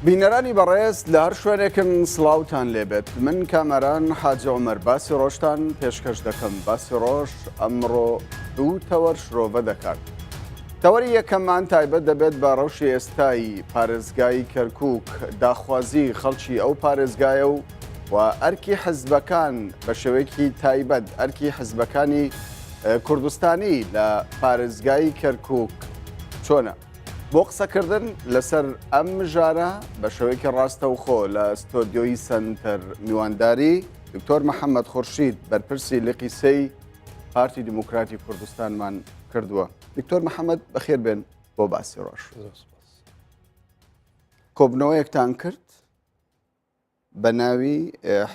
بینەرانی بەڕێز لە هەر شوێنێکن سڵاوتان لێبێت من کامەران حاجی عومەر باسی ڕۆژتان پێشکەش دەکەم. باسی ڕۆژ ئەمڕۆ دوو تەوەر شرۆڤە دەکات. تەوەری یەکەممان تایبەت دەبێت بە ڕەوشی ئێستایی پارێزگای کەرکووک، داخوازی خەڵکی ئەو پارێزگایە و ئەرکی حزبەکان بە شێوەیەکی تایبەت ئەرکی حزبەکانی کوردستانی لە پارێزگای کەرکووک چۆنە؟ بۆ قسەکردن لەسەر ئەم ژارە بە شێوەیەکی ڕاستەوخۆ لە ستۆدیۆی سنتەر میوانداری دکتۆر محەممەد خورشید بەرپرسی لقی سەی پارتی دیموکراتی کوردستانمان کردووە. دکتۆر محەممەد بەخێر بێن بۆ باسی ڕۆژ. کۆبنەوەیەکتان کرد بە ناوی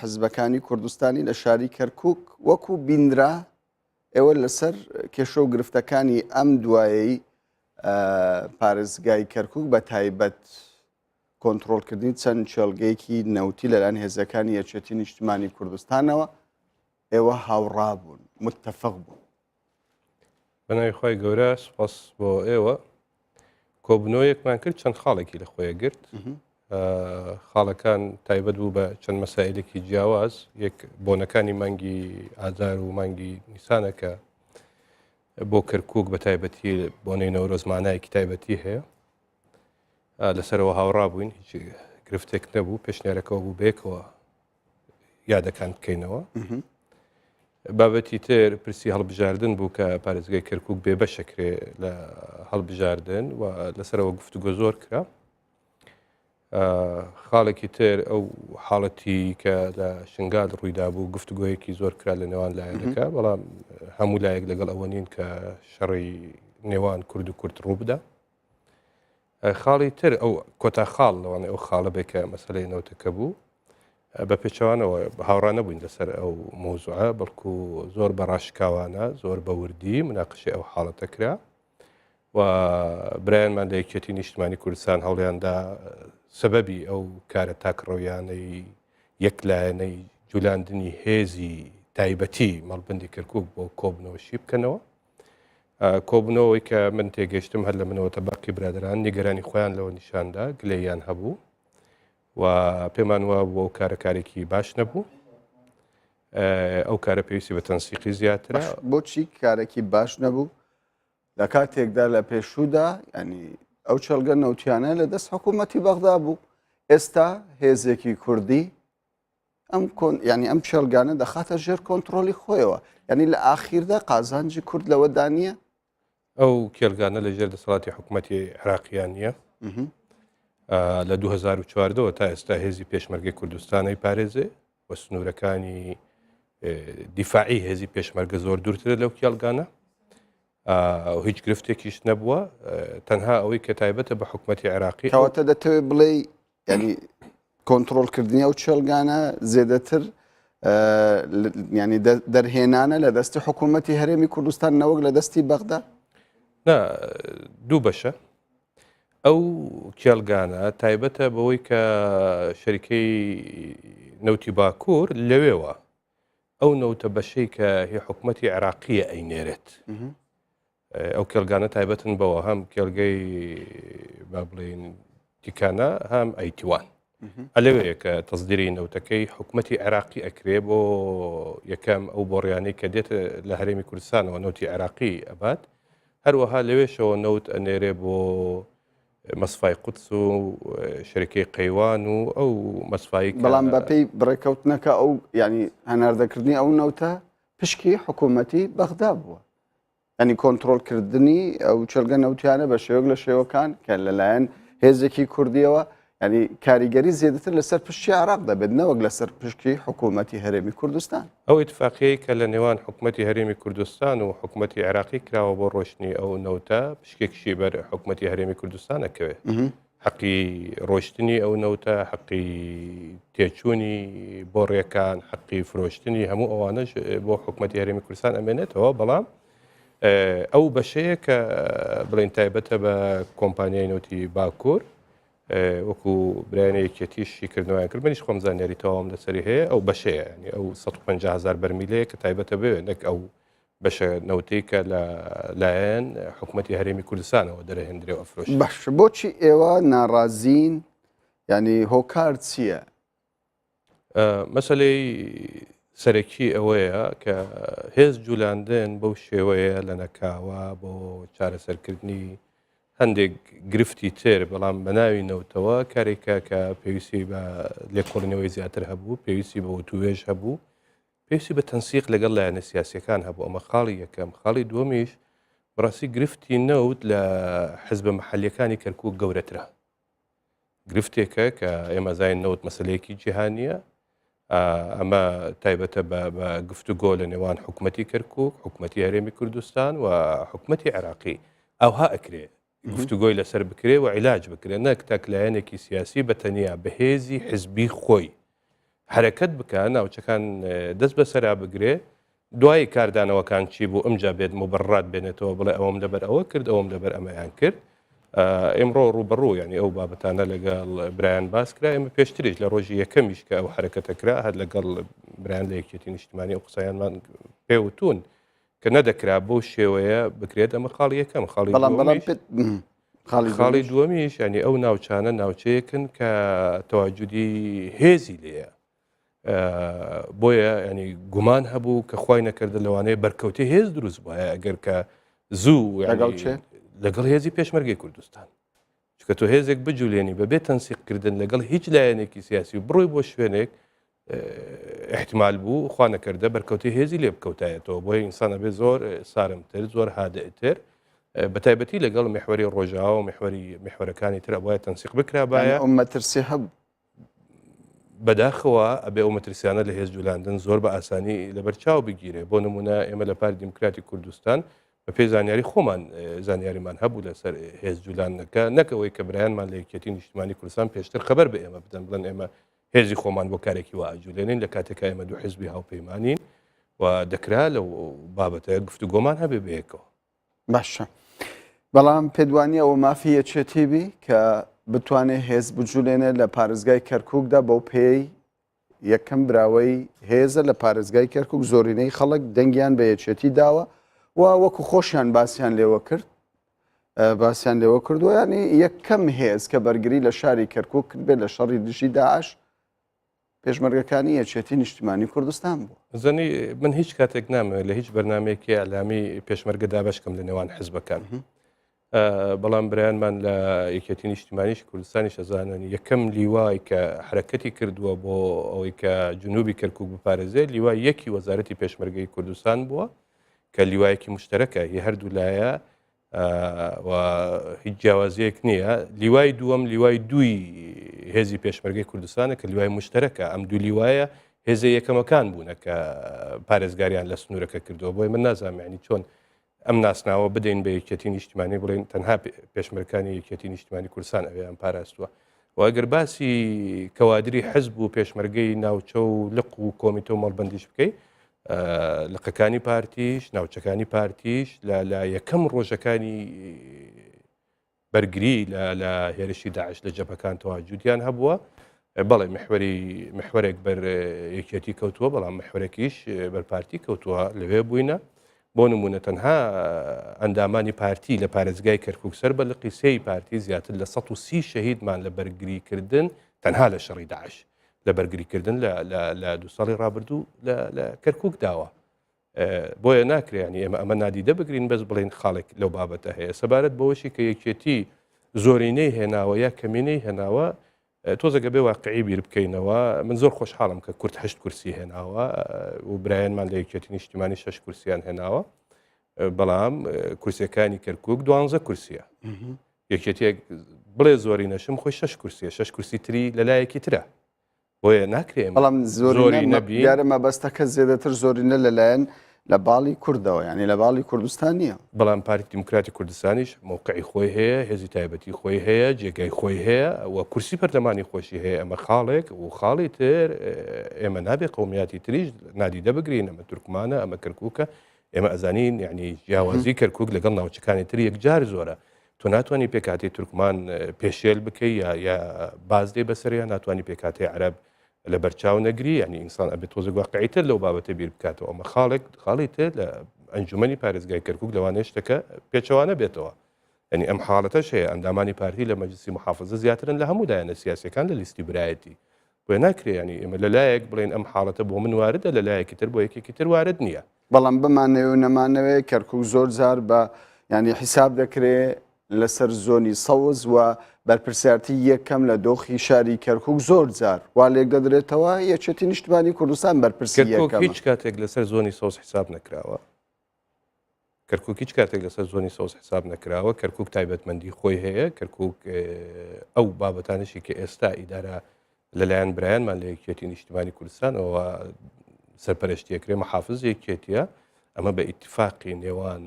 حزبەکانی کوردستانی لە شاری کەرکووک وەکو بیندرا ئێوە لەسەر کێشە و گرفتەکانی ئەم دوایەی پارێزگای کەرکووک بە تایبەت کۆنتترۆلکردنی چەند چێلگەیەکی نەوتی لەلایەن هێزەکانی یەکێتی نیشتیمانی کوردستانەوە ئێوە هاوڕابوون متتەفق بوون. بەناوی خۆی گەورە سپاس بۆ ئێوە. کۆبنەوەیەکمان کرد چەند خاڵێکی لە خۆیە گرت. خاڵەکان تایبەت بوو بە چەند مەسائلێکی جیاواز، یەک بۆنەکانی مانگی ئازار و مانگی نیسانەکە بۆ کەرکووک بە تایبەتی بۆنەی نەورۆزمانایەکی تایبەتی هەیە. لەسەرەوە هاوڕابووین، هیچ گرفتێک نەبوو، پێشنیارەکەەوە بوو بێکەوە یادەکان بکەینەوە. بابەتی تر پرسی هەڵبژاردن بوو کە پارێزگای کەرکووک بێبەشەکرێ لە هەڵبژاردن و لەسەرەوە گفتوگۆ زۆر کرا. خاڵێکی تر ئەو حاڵەتی کە لە شنگال ڕوویدا بوو گفتوگۆیەکی زۆر کرا لە نێوان لایەنەکە، بەڵام هەموو لایەک لەگەڵ ئەوە نین کە شەڕی نێوان کورد و کورد ڕوو بدە. خاڵی تر ئەو کۆتا خاڵ لەوانێ ئەو خاڵە بێ کە مەسەلەی نەوتەکە بوو بە پێچەوانەوە هاوڕا نەبووین لەسەر ئەو مۆزوعە، بەڵکو زۆر بە ڕاشکاوانە زۆر بە وردی مناقشەی ئەو حاڵەتە کرا و برایانمان لە یەکێتی نیشتیمانی کوردستان هەوڵیاندا سەبەبی ئەو کارە تاکڕەویانەی یەکلایەنەی جولاندنی هێزی تایبەتی مەڵبەندی کەرکووک بۆ کۆبنەوەشی بکەنەوە. کۆبنەوەی کە من تێگەشتم هەر لە منەوە تەباقی برادران نیگەرانی خۆیان لەوە نیشاندا گلەیان هەبوو و پێمان وە بۆ ئەو کارەکارێکی باش نەبوو. ئەو کارە پێویستی بە تەنسیقی زیاترە. بۆچی کارێکی باش نەبوو؟ لە کاتێکدا لە پێشوودا ینی ئەو چەلگە نەوتیانە لە دەست حکوومەتی بەغدا بوو، ئێستا هێزێکی کوردی ینی ئەم چێلگانە دەخاتە ژێر کۆنتترۆلی خۆیەوە، ینی لە ئاخیردا قازانجی کورد لەوە دانیە. ئەو کێلگانە لە ژێر دەسەڵاتی حکوومەتی عێراقییان نیە. لە 2014 تا ئێستا هێزی پێشمەرگەی کوردستانی پارێزێ و سنوورەکانی دیفاعی هێزی پێشمەرگە زۆر دوورترە لەو کێلگانە. هیچ گرفتێکیش نەبووە، تەنها ئەوەی کە تایبەتە بە حکوومەتی عێراقی. کەواتە دەتەوێت بڵێ ینی کۆنتترۆلکردنی ئەو چێلگانە زێدەتر ینی دەرهێنانە لە دەستی حکوومەتی هەرێمی کوردستان نەوەک لە دەستی بەغدا؟ نا، دوو بەشە. ئەو کێلگانە تایبەتە بەوەی کە شەریکەی نەوتی باکوور لەوێوە ئەو نەوتە بەشەی کە هی حکوومەتی عێراقیە ئەینێرێت. ئەو کێلگانە تایبەتن بەوە هەم کێلگەی با بڵێن تیکانە هەم ئەیتیوان ئەلەوەیە کە تەزدیری نەوتەکەی حکوومەتی عێراقی ئەکرێ بۆ یەکەم ئەو بۆڕیانەی کە دێتە لە هەرێمی کوردستانەوە نەوتی عێراقی ئەبات، هەروەها لەوێشەوە نەوت ئەنێرێ بۆ مەسفای قودس و شەریکەی قەیوان و ئەو مەسفایی. بەڵام بەپێی بڕێکەوتنەکە ئەو ینی هەناردەکردنی ئەو نەوتە پشکی حکوومەتی بەغدا بووە، ینی کۆنتترۆلکردنی ئەو چێلگە نەوتیانە بە شێوەک لە شێوەکان کە لەلایەن هێزێکی کوردیەوە ینی کاریگەری زیاتر لەسەر پشتی عێراق دەبێت نەوەک لەسەر پشکی حکوومەتی هەرێمی کوردستان. ئەو ئیتفاقیەی کە لە نێوان حکوومەتی هەرێمی کوردستان و حکوومەتی عێراقی کراوە بۆ ڕۆشتنی ئەو نەوتە پشکێکشی بەر حکوومەتی هەرێمی کوردستان ئەکەوێ. حەقی ڕۆشتنی ئەو نەوتە، حەقی تێچوونی بۆڕیەکان، حەقی فرۆشتنی هەموو ئەوانەش بۆ حکوومەتی هەرێمی کوردستان ئەمێنێتەوە. بەڵام ئەو بەشەیە کە بڵێن تایبەتە بە کۆمپانیای نەوتی باکوور وەکو برایانە یەکێتیشی کردنەوەیان کرد، منیش خۆم زانیاری تەواوم لەسەری هەیە. ئەو بەشەیە ینی ئەو 150,000 بەرمیلەیە کە تایبەتە بێ نەک ئەو بەشە نەوتەی کە لە لایەن حکوومەتی هەرێمی کوردستانەوە دەرەهێنرێ و ئەفرۆشرێ. باش، بۆچی ئێوە ناڕازین ینی هۆکار چییە؟ مەسلەی سەرەکی ئەوەیە کە هێز جولاندن بەو شێوەیە لە نەکاوە بۆ چارەسەرکردنی هەندێک گرفتی تر بەڵام بە ناوی نەوتەوە کارێکە کە پێویستی بە لێکۆڵینەوەی زیاتر هەبوو، پێویستی بە وتوێژ هەبوو، پێویستی بە تەنسیق لەگەڵ لایەنە سیاسیەکان هەبوو. ئەمە خاڵی یەکەم. خاڵی دووەمیش بەڕاستی گرفتی نەوت لە حزبە مەحەلیەکانی کەرکووک گەورەترە. گرفتێکە کە ئێمە زاین نەوت مەسلەیەکی جیهانیە، ئەمە تایبەتە بە گفتوگۆ لە نێوان حکوومەتی کەرکووک، حکوومەتی هەرێمی کوردستان و حکوومەتی عێراقی. ئەوها ئەکرێ گفتوگۆی لەسەر بکرێ و عیلاج بکرێ، نەک تاکلایەنێکی سیاسی بەتەنیا بەهێزی حزبی خۆی حرەکەت بکە، ناوچەکان دەست بەسەرا بگرێ، دوای کاردانەوەکان چی بوو ئەمجا بێت مبڕات بێنێتەوە بڵێ ئەوەم لەبەر ئەوە کرد، ئەوەم لەبەر ئەمەیان کرد. ئێمڕۆ ڕوبەڕوو ینی ئەو بابەتانە لەگەڵ برایان باس کرا. ئێمە پێشتریش لە ڕۆژی یەکەمیش کە ئەو حرەکەتەکرا هەر لەگەڵ برایان لە یەکێتی نیشتیمانی ئەو قسەیانمان پێوتون کە نەدەکرا بۆ شێوەیە بکرێت. ئەمە خاڵی یەکەم. خاڵی دووەمیش ینی ئەو ناوچانە ناوچەیەکن کە تەواجودی هێزی لێیە، بۆیە ینی گومان هەبوو کە خوای نەکردە لەوانەیە بەرکەوتی هێز دروست بووە ئەگەر کە زوو لەگەڵ هێزی پێشمەرگەی کوردستان، چکە تۆ هێزێک بجوولێنی بەبێ تەنسیقکردن لەگەڵ هیچ لایەنێکی سیاسی و بڕۆی بۆ شوێنێک احتیمال بوو خوا نەکردە بەرکەوتی هێزی لێ بکەوتایەتەوە. بۆیە ئینسانە بێ زۆر سارمتر، زۆر هادەئتر، بەتایبەتی لەگەڵ محوەری ڕۆژاوە و محوەرەکانی تر ئەوایە تەنسیق بکرا باە ئەو مەترسی هەبوو. بەداخەوە ئەبێ ئەو مەترسیانە لە هێز جولاندن زۆر بە ئاسانی لەبەرچاو بگیرێ. بۆ نمونە ئێمە لە پارتی دیموکراتی کوردستان بە پێی زانیاری خۆمان زانیاریمان هەبوو لەسەر هێز جولاندنەکە، نەکەوەی کە برایانمان لە یەکێتی نیشتیمانی کوردستان پێشتر خەبەر بە ئێمە بدەن بڵێن ئێمە هێزی خۆمان بۆ کارێکی وا ئاجوولێنین لە کاتێکە ئێمە دوو حیزبی هاوپەیمانین و دەکرا لەو بابەتە گفتوگۆمان هەبێ بەیەکەوە. باشە، بەڵام پێدوانی ئەوە مافی یەکێتی بی کە بتوانێت هێز بجوولێنێت لە پارێزگای کەرکووکدا بەو پێی یەکەم براوەی هێزە لە پارێزگای کەرکووک زۆرینەی خەڵک دەنگیان بە یەکێتی داوە و وەکو خۆشیان باسییان لێوە کردووە ینی یەکەم هێز کە بەرگری لە شاری کەرکووک کرد بێت لە شەڕی دژی داعش پێشمەرگەکانی یەکێتی نیشتیمانی کوردستان بوو. زەنی من هیچ کاتێک نامەوێت لە هیچ بەرنمەیەکی ئەلامی پێشمەرگە دابشکەم لە نێوان حزبەکان، بەڵام برایانمان لە یەکێتی نیشتیمانیش کوردستانی شەزانانی یەکەم لیوای کە حرەکەتی کردووە بۆ ئەوەی کە جنوبی کەرکووک بپارێزێت لیوای یەکی وەزارەتی پێشمەرگەی کوردستان بووە کە لیوایەکی مشتەرەکە هی هەردوو لایە و هیچ جیاوازیەک نییە. لیوای دووەم لیوای دووی هێزی پێشمەرگەی کوردستانە کە لیوای مشتەرەکە. ئەم دوو لیوایە هێزە یەکەمەکان بوونە کە پارێزگاریان لە سنوورەکە کردووە. بۆی من نازانم ینی چۆن ئەم ناسناوە بدەین بە یەکێتی نیشتیمانی بڵێن تەنها پێشمەرگەکانی یەکێتی نیشتیمانی کوردستان ئەویان پاراستووە. و ئەگەر باسی کەوادری حزب و پێشمەرگەی ناوچە و لق و کۆمیتە و مەڵبەندیش بکەیت، لقەکانی پارتیش، ناوچەکانی پارتیش لە یەکەم ڕۆژەکانی بەرگری لە هێرشی داعش لە جەبهەکان تەواجودیان هەبووە. بەڵێ محورێک بەر یەکێتی کەوتووە، بەڵام محورێکیش بەر پارتی کەوتووە. لەوێ بووینە بۆ نمونە تەنها ئەندامانی پارتی لە پارێزگای کەرکووک سەر بە لقی سێی پارتی زیاتر لە 130 شەهیدمان لە بەرگریکردن تەنها لە شەڕی داعش لە بەرگریکردن لە 2 ساڵی ڕابردوو لە کەرکووک داوە. بۆیە ناکرێنی ئێمە ئەمە نادیدە بگرین بەس بڵین خاڵێک لەو بابەتە هەیە. سەبارەت بەوەشی کە یەکێتی زۆرینەی هێناوە یا کەمینەی هێناوە، تۆزەگە بێ واقعی بیر بکەینەوە. من زۆر خۆشحاڵم کە کورد 8 کورسی هێناوە و برایانمان لە یەکێتی نیشتیمانی 6 کورسیان هێناوە، بەڵام کورسیەکانی کەرکووک 12 کورسیە. یەکێتی بڵێ زۆری نەشم خۆی 6 کورسیە، 6 کورسی تری لەلایەکی ترە. بۆیە ناکرێن بەڵام زۆری نەبی دیارە مەبەستەکە زیاتر زۆرینە لەلایەن لە باڵی کوردەوە، ینی لە باڵی کوردستان نییە. بەڵام پارتی دیموکراتی کوردستانیش موقعی خۆی هەیە، هێزی تایبەتی خۆی هەیە، جێگای خۆی هەیە و کورسی پەرلەمانی خۆشی هەیە. ئەمە خاڵێک و خاڵی تر ئێمە نابێ قەومیاتی تریش نادیدە بگرین. ئەمە تورکمانە، ئەمە کەرکووکە. ئێمە ئەزانین یعنی جیاوازی کەرکووک لەگەڵ ناوچەکانی تر یەکجار زۆرە. تۆ ناتوانانی پێکاتی تورکمان پێشێل بکەی یا باز دێ بەسەریان، ناتوانانی پێکاتی عەرەب لە بەرچاو نەگری. ینی ئینسان ئەبێت تۆزێک واقعیتر لەو بابەتە بیر بکاتەوە. ئەمە خاڵی تر لە ئەنجومەنی پارێزگای کەرکووک لەوانەیە شتەکە پێچەوانە بێتەوە. ینی ئەم حاڵەتەش هەیە ئەندامانی پارتی لە مەجلیسی محافزە زیاترن لە هەموو لایەنە سیاسیەکان لە لیستی برایەتی بۆیە ناکرێ ینی ئێمە لەلایەک بڵێن ئەم حاڵەتە بۆ من واردە لەلایەکی تر بۆ یەکێکی تر وارد نییە بەڵام بمانەوێ و نەمانەوێ کەرکووک زۆر جار بە ینی حیساب دەکرێت لەسەر زۆنی سەوز و بەرپرسیارەتی یەکەم لە دۆخی شاری کەرکووک زۆر جار وا لێک دەدرێتەوە یەکێتی نیشتمانی کوردستان بەرپرسی کەرکووک یەکەمە. هیچ کاتێک لەسەر زۆنی سەوز حساب نەکراوە کەرکووک هیچ کاتێک لەسەر زۆنی سەوز حساب نەکراوە کەرکووک تایبەتمەندی خۆی هەیە کەرکووک ئەو بابەتانشی کە ئێستا ئیدارە لەلایەن برایانمان لە یەکێتی نیشتمانی کوردستانەوە سەرپەرشتیەکرێ محافز یەکێتیە ئەمە بە ئیتفاقی نێوان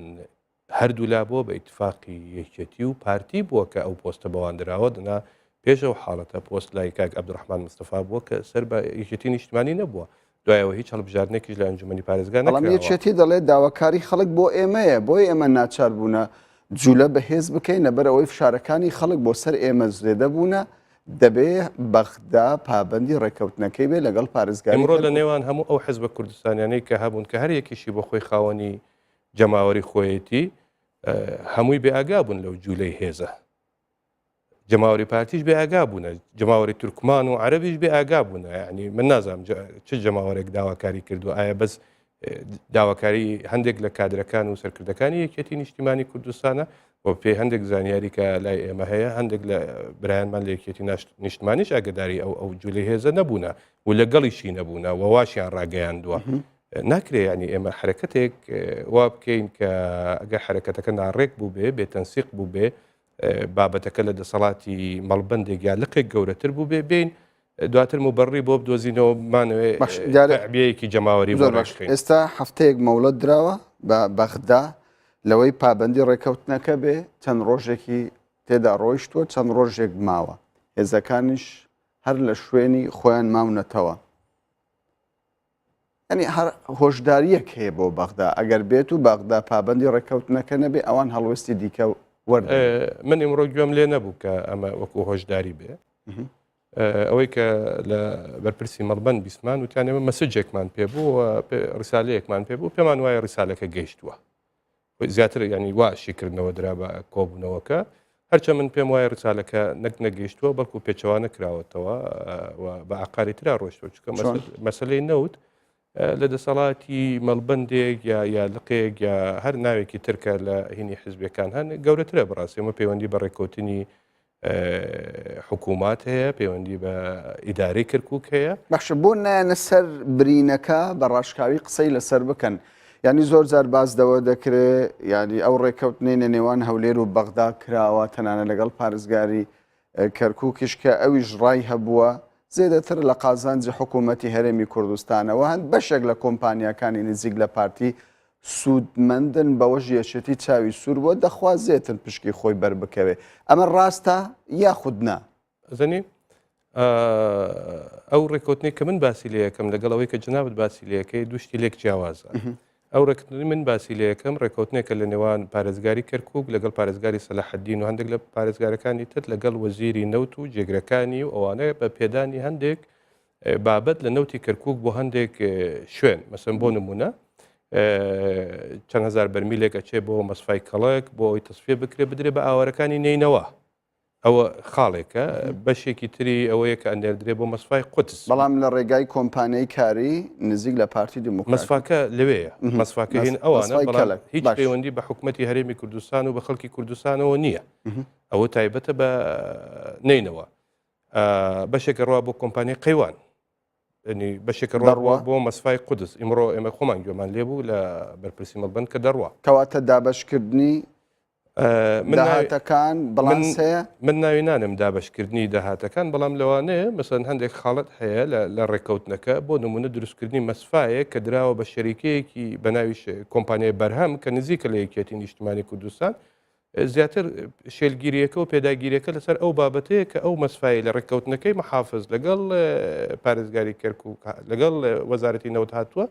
هەردوو لا بۆ بە ئیتفاقی یەکێتی و پارتی بووە کە ئەو پۆستە بەواندراوە دنا پێشەوە حاڵەتە پۆست لای کاک عەبدوڕەحمان مستەفا بووە کە سەر بە یەکێتی نیشتمانی نەبووە دوایەوە هیچ هەڵبژاردنێکیش لە ئەنجومەنی پارێزگا بەڵام نەکراوە یەکێتی دەڵێت داواکاری خەڵک بۆ ئێمەیە بۆی ئێمە ناچار بوونە جوولە بەهێز بکەین لەبەر ئەوەی فشارەکانی خەڵک بۆ سەر ئێمە زێدە بوونە دەبێ بەغدا پابەندی ڕێکەوتنەکەی بێ لەگەڵ پارێزگای ئەمڕۆ لە نێوان هەموو ئەو حزبە کوردستانیانەی کە هەبوون کە هەر یەکیشی بۆ خۆی خاوەنی جەماوەری خۆیەتی هەمووی بێئاگا بوون لەو جوولەی هێزە جەماوەری پارتیش بێئاگا بوونە جەماوەری تورکمان و عەرەبیش بێئاگا بوونە یعنی من نازانم چ جەماوەرێک داواکاری کردو ئایا بەس داواکاری هەندێک لە کادرەکان و سەرکردەکانی یەکێتی نیشتیمانی کوردستانە بۆ پێی هەندێک زانیاریکە لای ئێمە هەیە هەندێک لە برایانمان لە یەکێتی نیشتمانیش ئاگداری ئەو جوولەی هێزە نەبوونە و لەگەڵیشی نەبوونە و واشیان ڕاگەیاندووە ناکرێ ینی ئێمە حرەکەتێک وا بکەین کە ئەگەر حرەکەتەکە ناڕێک بوو بێ بێتەنسیق بوو بێ بابەتەکە لە دەسەڵاتی مەڵبەندێک یا لقێک گەورەتر بوو بێ بین دواتر مبەڕی بۆ بدۆزینەوە بمانەوەیەکی جەماوەری بۆڕاشکەین. ئێستا هەفتەیەک مەولەت درراوە بە بەغدا لەوەی پابەندی ڕێکەوتنەکە بێ چەند ڕۆژێکی تێدا ڕۆیشتووە چەند ڕۆژێک ماوە هێزەکانیش هەر لە شوێنی خۆیان ماونەتەوە. ئەنی هەر هۆشداریەک هەیە بۆ بەغدا ئەگەر بێت و بەغدا پابەندی ڕێکەوتنەکە نەبێ ئەوان هەڵوەستی دیکە وەرد من ئمڕۆ گوێم لێ نەبوو کە ئەمە وەکو هۆشداری بێ ئەوەی کە لە بەرپرسی مەڵبەند بیسمان وتیانێمە مەسجێکمان پێبوو ڕسالەیەکمان پێبوو پێمان وایە ڕسالەکە گەیشتووە زیاتر ینی واشیکردنەوە درا بە کۆبوونەوەکە هەرچە من پێم وایە ڕسالەکە نەک نەگەیشتووە بەڵکو پێچەوانە کراوەتەوە بە عقاری ترا ڕۆشتەوە چکە مەسلەی نەوت لە دەسەڵاتی مەڵبەندێک یا لقێک یا هەر ناوێکی ترکە لە هینی حزبەکان هەن گەورەترە بەڕاستی ئەمە پەیوەندی بە ڕێککەوتنی حکوومات هەیە پەیوەندی بە ئیدارەی کەرکووک هەیە باشە بۆ نایەنە سەر برینەکە بە ڕاشکاوی قسەی لەسەر بکەن ینی زۆر جار بازدەوە دەکرێت ینی ئەو ڕێککەوتنەی لە نێوان هەولێر و بەغدا کراوە تەنانە لەگەڵ پارێزگاری کەرکووکیش کە ئەویش ڕای هەبووە زێدەتر لە قازانجی حکوومەتی هەرێمی کوردستانەوە هەند بەشێک لە کۆمپانیەکانی نزیک لە پارتی سوودمەندن بەوەش یەشێتی چاوی سوور بۆ دەخوازێتن پشکی خۆی بەربکەوێ ئەمە ڕاستە یاخود نا زەنی ئەو ڕێکوتنی کە من باسی لە یەکەم لەگەڵ ئەوەی کە جنابەت باسی لە یەکەی دوشتی لێک جیاوازە ئەو ڕێکوتنی من باسی لە یەکەم ڕێکوتنێکە لە نێوان پارێزگاری کەرکووک لەگەڵ پارێزگاری سەلاحەدین و هەندێک لە پارێزگارەکانی تر لەگەڵ وەزیری نەوت و جێگرەکانی و ئەوانەیە بە پێدانی هەندێک بابەت لە نەوتی کەرکووک بۆ هەندێک شوێن مەسەن بۆ نمونە چەند هزار بەرمیلێک ئەچێ بۆ مەسفای کەڵک بۆ ئەوی تەسفیە بکرێ بدرێ بە ئاوارەکانی نینەوە ئەوە خاڵێکە بەشێکی تری ئەوەیە کە ئەنێردرێ بۆ مەسفای قوتس بەڵام لە ڕێگای کۆمپانیای کاری نزیک لە پارتی دیموکراسی مەسفاکە لەوەیە مەسفاکە هین ئەوانە بەڵام هیچ پەیوەندی بە حکوومەتی هەرێمی کوردستان و بە خەڵکی کوردستانەوە نییە ئەوە تایبەتە بە نینەوە بەشێکە ڕوا بۆ کۆمپانیای قەیوان بەشێکە ڕوا بۆ مەسفای قودس ئیمڕۆ ئێمە خۆمان گوێمان لێبوو لە بەرپرسی مەڵبەند کە دەڕوا کەواتە دابەشکردنی داهاتەکان بەڵانس هەیە من ناوی نانم دابشکردنی داهاتەکان بەڵام لەوانەیە مەسەن هەندێک خاڵەت هەیە لە ڕێکەوتنەکە بۆ نمونە دروستکردنی مەسفایە کە دراوە بە شەریکەیەکی بەناوی کۆمپانیای بەرهەم کە نزیکە لە یەکێتی نیشتیمانی کوردستان زیاتر شێلگیریەکە و پێداگیریەکە لەسەر ئەو بابەتەیە کە ئەو مەسفای لە ڕێکەوتنەکەی محافز لەگەڵ پارێزگاری کەرکووک لەگەڵ وەزارەتی نەوت هاتووە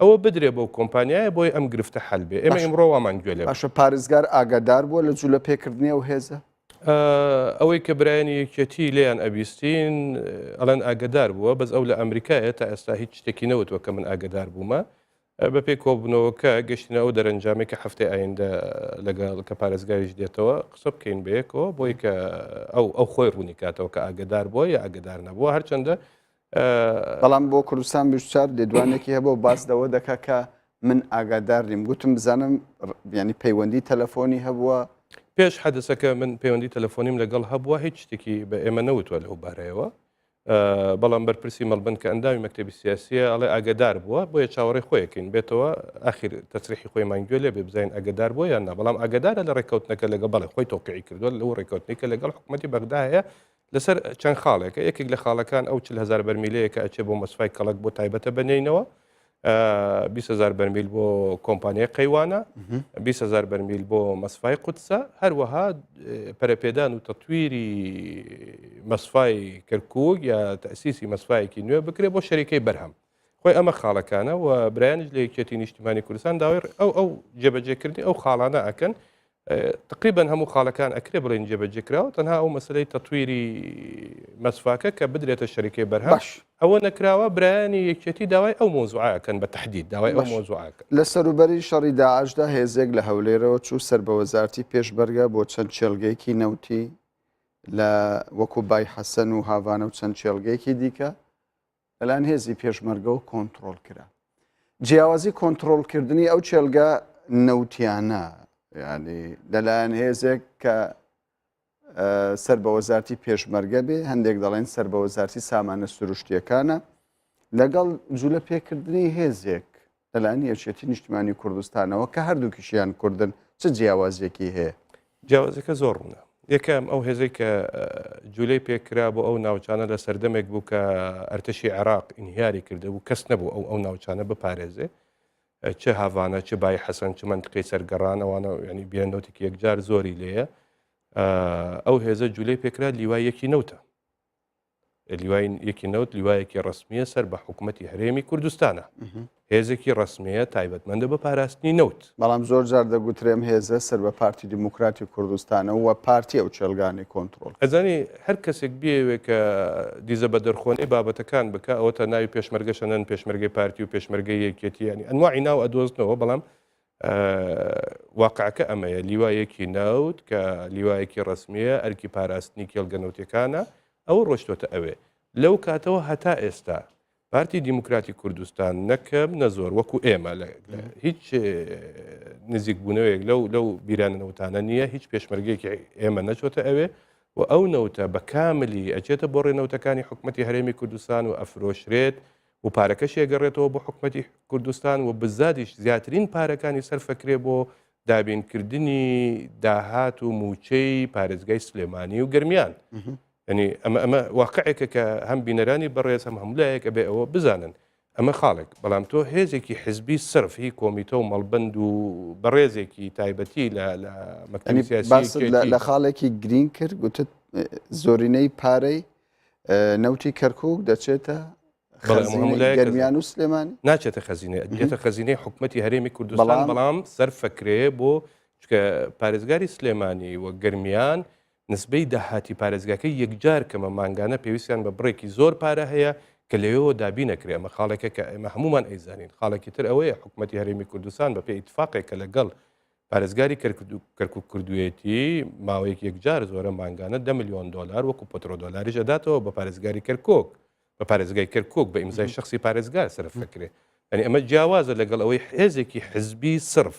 ئەوە بدرێ بۆ کۆمپانیایە بۆی ئەم گرفتە حەل بێ ئێمە ئیمڕۆ وامان گوێ لێ باشە پارێزگار ئاگادار بووە لە جوولە پێکردنی و هێزە ئەوەی کە برایانی یەکێتی لێیان ئەبیستین ئەڵەن ئاگدار بووە بەس ئەو لە ئەمریکایە تا ئێستا هیچ شتێکی نەوتوە کە من ئاگدار بوومە بەپێی کۆبوونەوەکە گەشتنە ئەو دەرەنجامی کە هەفتەی ئایندە لەگەڵ کە پارێزگاریش دێتەوە قسە بکەین بەیەکەوە بۆی کە ئەو خۆی ڕوونی کاتەوە کە ئاگدار بووە یا ئاگدار نەبووە هەرچەندە بەڵام بۆ کوردستان بیشتر لێدوانێکی هەبوو باسدەوە دەکا کە من ئاگادار نیم گوتم بزانم ینی پەیوەندی تەلەفۆنی هەبووە پێش حەدەسەکە من پەیوەندی تەلەفۆنیم لەگەڵ هەبووە هیچ شتێکی بە ئێمە نەوتوە لەو بارەیەوە بەڵام بەرپرسی مەڵبن کە ئەندامی مەکتتەبی سیاسیە ئەڵێ ئاگدار بووە بۆیە چاوەڕێ خۆیەکەین بێتەوە ئاخیر تەسریحی خۆی مانگوێ لێ بێ بزین ئاگدار بووە یان نا بەڵام ئاگدارە لە ڕێککەوتنەکە لەگە بەڵێ خۆی تۆقیعی کردووە لەو ڕێککەوتنیکە لەگەڵ حکوومەتی بەغدا هەیە لەسەر چەند خاڵێکە یەکێک لە خاڵەکان ئەو 40,000 بەرمیلەیەکە ئەچێ بۆ مەسفای کەڵک بۆ تایبەتە بنینەوە 20,000 بەرمیل بۆ کۆمپانیای قەیوانە 20,000 بەرمیل بۆ مەسفای قودسە هەروەها پەرەپێدان و تەتویری مەسفای کەرکووک یا تەسیسی مەسفایەکی نوێ بکرێت بۆ شەریکەی بەرهەم خۆی ئەمە خاڵەکانە و برایانش لە یەکێتی نیشتیمانی کوردستان داوای ئەو جێبەجێکردنی ئەو خاڵانە ئەکەن تقریبا هەموو خاڵەکان ئەکرێ بڵێن جێبەجێکراوە تەنها ئەو مەسلەی تەتویری مەسفاکە کە بدرێتە شەریکەی بەرهەم ئەوە نەکراوە برایانی یەکێتی داوای ئەو مۆزوعەکەن بە تەحدید داوای ئەو مۆزوعەکە لە سەروبەری شەڕی داعشدا هێزێک لە هەولێرەوە چوو سەر بە وەزارتی پێشبەرگە بۆ چەند چێلگەیەکی نەوتی لە وەکو بای حەسەن و هاوانە و چەند چێلگەیەکی دیکە لەلاەن هێزی پێشمەرگە و کۆنتترۆل کرا جیاوازی کۆنتترۆلکردنی ئەو چێلگە نەوتیانە ینی لەلایەن هێزێک کە سەر بە وەزارتی پێشمەرگە بێ هەندێک دەڵێن سەر بە وەزارتی سامانە سروشتیەکانە لەگەڵ جوولە پێکردنی هێزێک لەلایەن یەکێتی نیشتیمانی کوردستانەوە کە هەردووکیشیان کوردن چ جیاوازیەکی هەیە جیاوازەکە زۆر ڕوونە یەکەم ئەو هێزەی کە جوولەی پێکرا بۆ ئەو ناوچانە لە سەردەمێک بوو کە ئەرتەشی عێراق ئینهیاری کرده بوو کەس نەبوو ئەو ناوچانە بپارێزێ چه هاوانە چه بای حەسەن چ منطقەی سەرگەڕان ئەوانە ینی بیرەنەوتێکی یەکجار زۆری لێیە ئەو هێزە جوولەی پێکرا لیوای یەکی نەوتە لیوای یەکی نەوت لیوایەکی ڕسمیە سەر بە حکوومەتی هەرێمی کوردستانە هێزێکی ڕسمیە تایبەتمەندە بە پاراستنی نەوت بەڵام زۆر جار دەگوترێم هێزە سەر بە پارتی دیموکراتی کوردستانە و پارتی ئەو چێلگانی کۆنتترۆل ئەزانی هەر کەسێک بێوێ کە دیزە بە دەرخۆنەی بابەتەکان بکە ئەوە تا ناوی پێشمەرگەشەنەن پێشمەرگەی پارتی و پێشمەرگەی یەکێتی ینی ئەنواعی ناو ئەدۆزنەوە بەڵام واقعەکە ئەمەیە لیوایەکی نەوت کە لیوایەکی ڕسمیە ئەرکی پاراستنی کێڵگەنەوتەکانە ئەو ڕۆشتۆتە ئەوێ لەو کاتەوە هەتا ئێستا پارتی دیموکراتی کوردستان نەکەم نەزۆر وەکو ئێمە هیچ نزیک بوونەوەیەک لەو بیرانەوتانە نییە هیچ پێشمەرگەیەکی ئێمە نەچۆتە ئەوێ و ئەو نەوتە بە کاملی ئەچێتە بۆ ڕێنەوتەکانی حکوومەتی هەرێمی کوردستان و ئەفرۆشرێت و پارەکەش ئێگەڕێتەوە بۆ حکوومەتی کوردستان و بزادیش زیاترین پارەکانی سەرفەکرێ بۆ دابینکردنی داهات و موچەی پارێزگای سلێمانی و گەرمیان ینی ئەمە واقعێکە کە هەم بینەرانی بەڕێز هەم هەمولایەکە بێ ئەوە بزانن ئەمە خاڵێک بەڵام تۆ هێزێکی حزبی سرف هی کۆمیتە و مەڵبند و بەڕێزێکی تایبەتی لە مەکتەبی سیاسی لە خاڵێکی گرین کرد گوتت زۆرینەی پارەی نەوتی کەرکووک دەچێتە گەرمیان و سلێمانی ناچێتە خەزینێ دێتە خەزینەی حکوومەتی هەرێمی کوردستان بەڵام سەرفەکرێ بۆ چکە پارێزگاری سلێمانی وە گەرمیان نسبەی داهاتی پارێزگاکەی یەکجار کەمە مانگانە پێویستیان بە بڕێکی زۆر پارە هەیە کە لەوێەوە دابی نەکرێ ئەمە خاڵێکە کە ئێمە هەمومان ئەیزانین خاڵێکی تر ئەوەیە حکوومەتی هەرێمی کوردستان بە پێی ئیتفاقێکە لەگەڵ پارێزگاری کەرکووک کردوێتی ماوەیەک یەکجار زۆرە مانگانە 10 ملیۆن دلار وەکو پۆترۆ دۆلاریش ئەداتەوە بە پارێزگاری کەرکووک بە پارێزگای کەرکووک بە ئیمزای شخصی پارێزگار سەرفەکرێ ینی ئەمە جیاوازە لەگەڵ ئەوەی هێزێکی حزبی سرف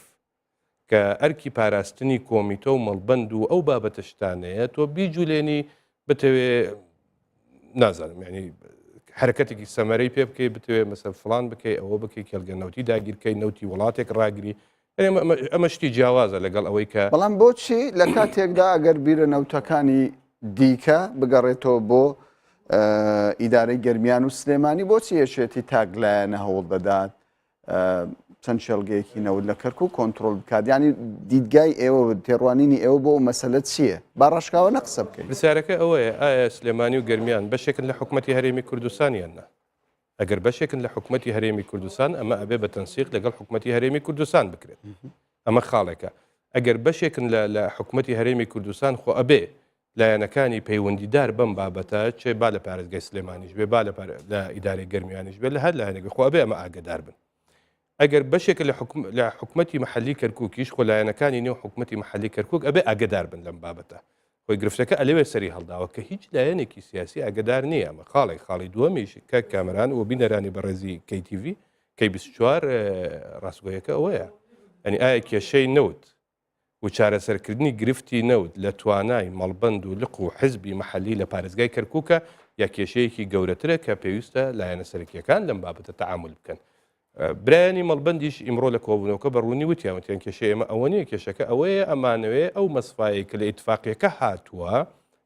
کە ئەرکی پاراستنی کۆمیتە و مەڵبەند و ئەو بابەتەشتانەیە تۆ بیجولێنی بتەوێ نازانم ینی حرکەتێکی سەمەرەی پێ بکەی بتوێ مەسەر فڵان بکەی ئەوە بکەی کێڵگەنەوتی داگیرکەی نەوتی وڵاتێک ڕاگری ئەمە شتی جیاوازە لەگەڵ ئەوەی کە بەڵام بۆچی لە کاتێکدا ئەگەر بیرە نەوتەکانی دیکە بگەڕێتەوە بۆ ئیدارەی گەرمیان و سلێمانی بۆچی یەکێتی تاگلایەنە هەوڵ دەدات چەند شێڵگەیەکی نەوت لە کەرکووک کۆنتترۆل بکات ینی دیدگای ئێوە تێڕوانینی ئێوە بۆ مەسەلە چییە با ڕاشکاوە نەقسە بکەین پرسیارەکە ئەوەیە ئایا سلێمانی و گەرمیان بەشێکن لە حکوومەتی هەرێمی کوردستانیان نا ئەگەر بەشێکن لە حکوومەتی هەرێمی کوردستان ئەمە ئەبێ بە تەنسیق لەگەڵ حکوومەتی هەرێمی کوردستان بکرێت ئەمە خاڵێکە ئەگەر بەشێکن لە حکوومەتی هەرێمی کوردستان خۆ ئەبێ لایەنەکانی پەیوەندیدار بەم بابەتە چێ با لە پارێزگای سلێمانیش بێ با لە ئیدارەی گەرمیانیش بێ لە هەر لایەنێکی خۆ ئەبێ ئەمە ئاگدار بن ئەگەر بەشێک لە حکومەتی محلی کەرکووکیش خۆلایەنەکانی نێو حکومەتی محلی کەرکووک ئەبێ ئاگدار بن لەم بابەتە خۆی گرفتەکە ئەلێوێ سەری هەڵداوە کە هیچ لایەنێکی سیاسی ئاگدار نییە ئەمە خاڵی دووەمیش کە کامەران و بینەرانی بەڕێزی KTV کەی 24 ڕاستگۆیەکە ئەوەیە ئەنی ئایا کێشەی نەوت و چارەسەرکردنی گرفتی نەوت لە توانای مەڵبەند و لق و حزبی محلی لە پارێزگای کەرکووکە یا کێشەیەکی گەورەترە کە پێویستە لایەنە سەرەکیەکان لەم بابەتە تەعامل بکەن. برایانی مەڵبەندیش ئیمڕۆ لە کۆبوونەوەکە بەڕوونی وتیانوتیان کێشەی ئێمە ئەوە نیە کێشەکە ئەوەیە ئەمانەوێ ئەو مەسفایە کە لە ئیتفاقیەکە هاتووە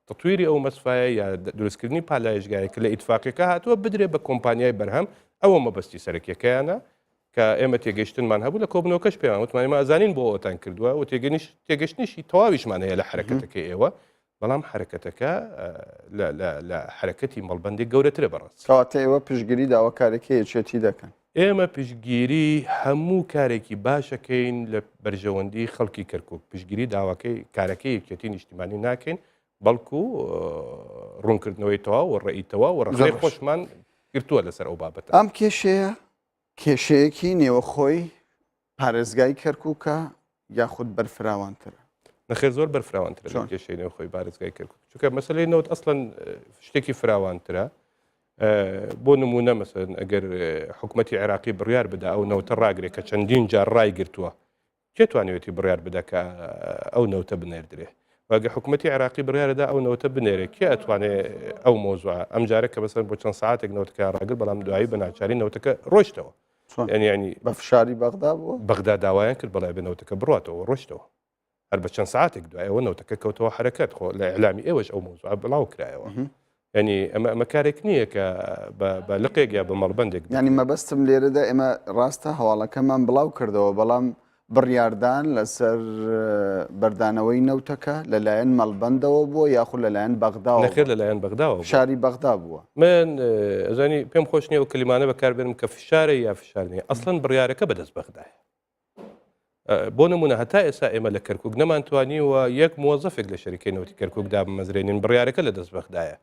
تطویری ئەو مەسفایە یا دروستکردنی پالایشگایە کە لە ئیتفاقیەکە هاتووە بدرێ بە کۆمپانیای بەرهەم ئەوە مەبەستی سەرەکیەکەیانە کە ئێمە تێگەشتنمان هەبوو لە کۆبنەوەکەش پێیان وتمانمە ئازانین بۆ ئەوتان کردووە و تێگەشتنیشی تەواویشمان هەیە لە حرەکەتەکەی ئێوە بەڵام حرەکەتەکە لە حرەکەتی مەڵبەندی گەورەترە بەڕاست کەواتە ئێوە پشتگیری داواکارێکی دەکەن ئێمە پشتگیری هەموو کارێکی باشەکەین لە بەرژەوەندی خەڵکی کەرکووک پشتگیری داواکەی کارەکەی یەکێتی نیشتیمانی ناکەین بەڵکو ڕوونکردنەوەی تەواو و ڕێی تەواو و ڕێی خۆشمان گرتووە لەسەر ئەو بابەتە ئەم کێشەیەکی نێوەخۆی پارێزگای کەرکووکە یاخود بەرفراوانترە نەخێر زۆر بەرفراوانترە لە کێشەی نێوەخۆی پارێزگای کەرکووک چونکە مەسەلەی نەوت ئەسڵەن شتێکی فراوانترە بۆ نمونە مەسەن ئەگەر حکومەتی عێراقی بڕیار بدا ئەو نەوتە ڕاگرێت کە چەندین جار ڕای گرتووە کێ توانێتی بڕیار بدا کە ئەو نەوتە بنێردرێ واگە حکومەتی عێراقی بڕیارەدا ئەو نەوتە بنێرێ کێ ئەتوانێت ئەو مۆزوع ئەم جارە کە بەسەر بۆ چەند ساعتێک نەوتەکە ڕاگر بەڵام دوایی بە ناچاری نەوتەکە ڕۆشتەوە ینی بە فشاری بەغدا بووە بەغدا داوایان کرد بەڵای بنەوتەکە بڕاتەوە ڕۆشتەوە هەر بە چەند ساعتێک دوایەوە نەوتەکە کەوتەوە حرەکەت خۆ لە ئەعلامی ئێوەش ئەو مۆزوع بڵاو کرایەوە ینی ئەمە کارێک نییە کە بە لقێک یا بە مەڵبەندێک ینی مەبەستم لێرەدا ئێمە ڕاستە هەواڵەکەمان بڵاو کردەوە بەڵام بڕیاردان لەسەر بەردانەوەی نەوتەکە لەلایەن مەڵبەندەوە بووە یاخود لەلایەن بەغداوە نەخێر لەلایەن بەغداوە شاری بەغدا بووە من ئەزانی پێم خۆش نییە و کلمانە بەکاربێنم کە فشارە یا فشار نیە ئەسڵەن بڕیارەکە بەدەست بەغدایە بۆ نمونە هەتا ئێستا ئێمە لە کەرکووک نەمانتوانیوە یەک مۆزەفێک لە شەریکەی نەوتی کەرکووکدا بمەزرێنین بڕیارەکە لە دەست بەغدایە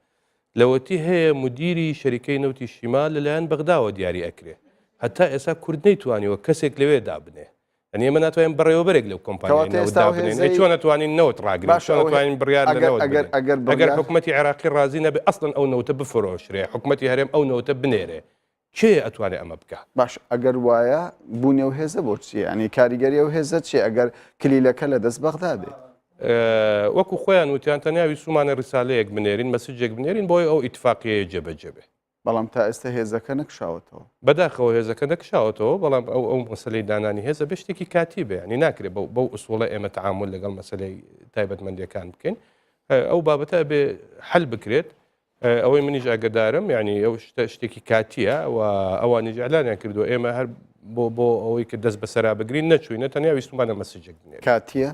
لەوەتی هەیە مدیری شەریکەی نەوتی شیمال لەلایەن بەغداوە دیاری ئەکرێ هەتا ئێستا کورد نەیتوانیوە کەسێک لەوێ دابنێ ئەنی ئێمە ناتوانین بڕێوەبەرێک لەو کۆمپانیای دابنێن چۆن نتوانین نەوت ڕاگرین چۆن نتوانین بڕیار لەنەوت ئەگەر حکومەتی عێراقی ڕازی نەبێ ئەسڵەن ئەو نەوتە بفرۆشرێ حکومەتی هەرێم ئەو نەوتە بنێرێ کێ ئەتوانێت ئەمە بکە باش ئەگەر وایە بوونێ و هێزە بۆ چیە ئەنی کاریگەری و هێزە چی ئەگەر کلیلەکە لە دەست بەغدا بێت وەکو خۆیان وتیان تەنیاوی سومانە ڕسالەیەک بنێرین مەسجێک بنێرین بۆی ئەو ئیتفاقیەیە جێبەجێبێ بەڵام تا ئێستا هێزەکە نەکشاوەتەوە بەداخەوە هێزەکە نەکشاوەتەوە بەڵام ئەو مەسلەی دانانی هێزە بە شتێکی کاتی بێ ینی ناکرێت بەو ئوسوڵە ئێمە تەعامل لەگەڵ مەسلەی تایبەتمەندیەکان بکەین ئەو بابەتە بێ حل بکرێت ئەوەی منیش ئاگدارم یعنی ئەو شتێکی کاتیە و ئەوانیش ئەلانیان کردو ئێمە هەر بۆ ئەوەی کە دەست بەسەرا بگرین نەچووینە تەنیا ویستمانە مەسجێک بنێت کاتیە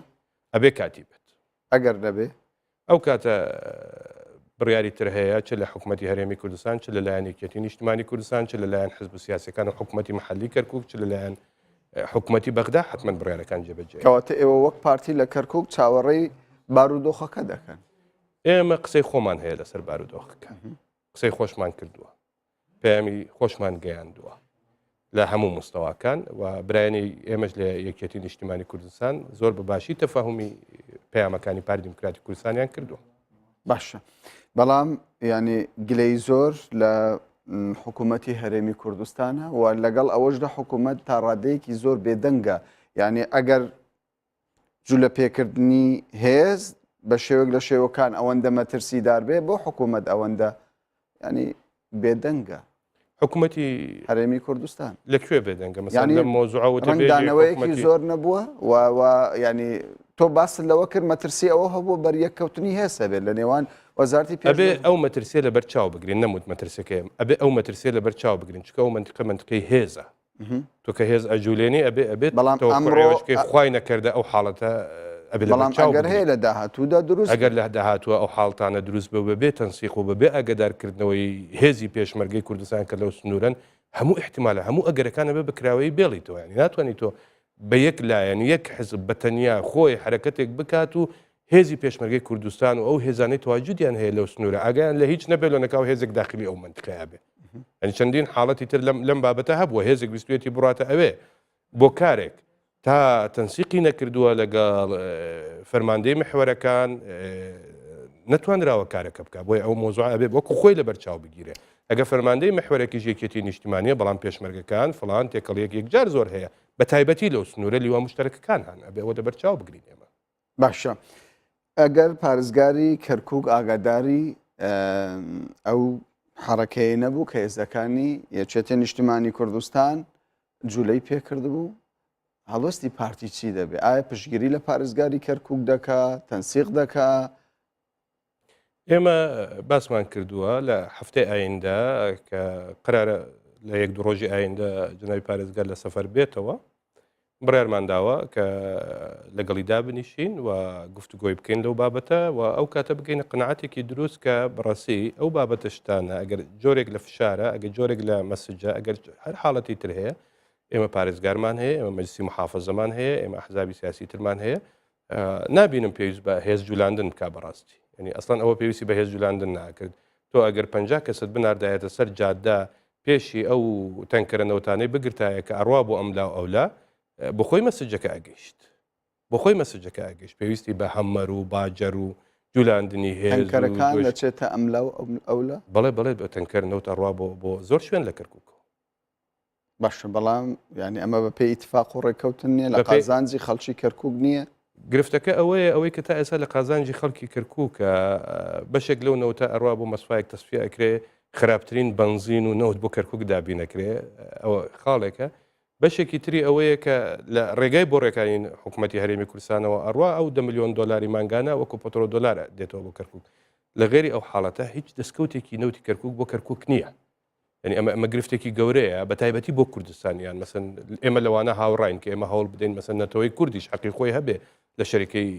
ئەبێ کاتی بێت ئەگەر نەبێ ئەو کاتە بڕیاری تر هەیە چ لە حکوومەتی هەرێمی کوردستان چ لەلایەن یەکێتی نیشتیمانی کوردستان چ لەلایەن حزب سیاسەکان و حکوومەتی محلی کەرکووک چ لەلایەن حکوومەتی بەغدا حتمما بڕیارەکان جێبەجێ کەواتە ئێوە وەک پارتی لە کەرکووک چاوەڕێی بارودۆخەکە دەکەن ئێمە قسەی خۆمان هەیە لەسەر بارودۆخەکە قسەی خۆشمان کردووە پەیامی خۆشمان گەیاندووە لە هەموو مستەواکان و برایانی ئێمەش لە یەکێتی نیشتیمانی کوردستان زۆر بەباشی تەفاهمی پەیامەکانی پارتی دیموکراتی کوردستانیان کردووە باشە بەڵام ینی گلەی زۆر لە حکوومەتی هەرێمی کوردستانە و لەگەڵ ئەوەشدا حکوومەت تا ڕادەیەکی زۆر بێدەنگە یعنی ئەگەر جوولە پێکردنی هێز بە شێوەک لە شێوەکان ئەوەندە مەترسیدار بێ بۆ حکوومەت ئەوەندە ینی بێدەنگە حکوومەتی هەرێمی کوردستان لەکوێ بێدەنگە مەسەن لە مۆزوعەوەیەکی زۆر نەبووە و ینی تۆ باس لەوە کرد مەترسی ئەوە هەبوو بەریەککەوتنی هێسە بێت لە نێوان وەزارتی پێ ئەبێ ئەو مەترسیە لە بەرچاو بگرین نەموت مەترسەکەیم ئەبێ ئەو مەترسیە لە بەرچاو بگرین چکە ئەو منتیقەی هێزە تۆ کە هێز ئەجوولێنی ئەبێت بەڵام ئەمڕۆ خوای نەکردە ئەو حاڵەتە بەڵام ئەگەر هەیە لە داهاتوودا دروست ئەگەر لە داهاتووە ئەو حاڵتانە دروست بێ تەنسیق و بەبێ ئاگدارکردنەوەی هێزی پێشمەرگەی کوردستان کە لەو سنوورن هەموو احتیمالە هەموو ئەگەرەکانە بێ بکراوەی بێڵیتەوە ینی ناتوانانی تۆ بە یەک لایەن یەک حزب بەتەنیا خۆی حرەکەتێک بکات و هێزی پێشمەرگەی کوردستان و ئەو هێزانەی تواجودیان هەیە لەو سنوورە ئاگیان لە هیچ نەبێت لە نەکاو هێزێک داخلی ئەو منتیقەیە بێ ئەنی چەندین حاڵەتی تر لەم بابەتە هەبووە هێزێک ویستوێتی بڕاتە ئەوێ بۆ کارێک تا تەنسیقی نەکردووە لەگەڵ فەرماندەی محوەرەکان نەتوانراوە کارەکە بکە بۆی ئەو مۆزوع ئەبێ وەکو خۆی لەبەر چاو بگیرێ ئەگە فەرماندەی محوەرەکی یەکێتی نیشتیمانیە بەڵام پێشمەرگەکان فڵان تێکەڵیەک یەکجار زۆر هەیە بە تایبەتی لەو سنوورە لیوا مشتەرەکەکان هەن ئەبێ ئەوە دەبەر چاو بگرین ئێمە باشە ئەگەر پارێزگاری کەرکووک ئاگاداری ئەو حرەکەی نەبوو کە هێزەکانی یەکێتی نیشتیمانی کوردستان جوولەی پێکرد بوو هەڵوەستی پارتی چی دەبێت ئایا پشتگیری لە پارێزگاری کەرکووک دەکات تەنسیق دەکات ئێمە باسمان کردووە لە هەفتەی ئایندا کە قرارە لە یەک دو ڕۆژی ئایندا جناوی پارێزگار لە سەفەر بێتەوە بڕیارمانداوە کە لەگەڵی دابنیشین و گفتوگۆی بکەین لەو بابەتە و ئەو کاتە بگەینە قناعەتێکی دروست کە بەڕاستی ئەو بابەتە شتانە ئەگەر جۆرێک لە فشارە ئەگەر جۆرێک لە مەسجە ئەگەر هەر حاڵەتی تر هەیە ئێمە پارێزگارمان هەیە ئێمە مەجلیسی محافەزەمان هەیە ئێمە ئەحزابی سیاسی ترمان هەیە نابینم پێویست بە هێز جولاندن بکا بەڕاستی ینی ئەسڵان ئەوە پێویستی بە هێز جولاندن ناکرد تۆ ئەگەر 50 کەست بناردایەتە سەر جاددا پێشی ئەو تەنکەرەنەوتانەی بگرتایە کە ئەڕوا بۆ ئەملا ئەولا بۆ خۆی مەسجەکە ئەگەیشت بۆ خۆی مەسجەکە ئەگەیشت پێویستی بە هەمەر و باجەر و جولاندنی هێز تەنکەرەکان دەچێتە ئەملا و ئەولا بەڵێ بەڵێ بە تەنکەرنەوت ئەڕوا بۆ زۆر شوێن لە کەرکووکەوە باشە بەڵام ینی ئەمە بە پێی ئیتفاق و ڕێکەوتن نییە لە قازانجی خەڵکی کەرکووک نییە گرفتەکە ئەوەیە کە تا ئێستا لە قازانجی خەڵکی کەرکووکە بەشێک لەو نەوتە ئەڕوا بۆ مەسفایەک تەسفیە ئەکرێ خراپترین بەنزین و نەوت بۆ کەرکووک دابی نەکرێ ئەوە خاڵێکە بەشێکی تری ئەوەیە کە لە ڕێگای بۆ ڕێکانی حکوومەتتی هەرێمی کوردستانەوە ئەڕوا ئەو 10 ملیۆن دلاری مانگانە وەکو پەترۆ دلار دێتەوە بۆ کەرکووک لە غێری ئەو حاڵەتە هیچ دەستکەوتێکی نەوتی کەرکووک بۆ کەرکووک نییە ینی ئەمە گرفتێکی گەورەیە بە تایبەتی بۆ کوردستانیان مەسن ئێمە لەوانە هاوڕاین کە ئێمە هەوڵ بدەین مەسن نەتەوەی کوردیش حەقی خۆی هەبێ لە شەریکەی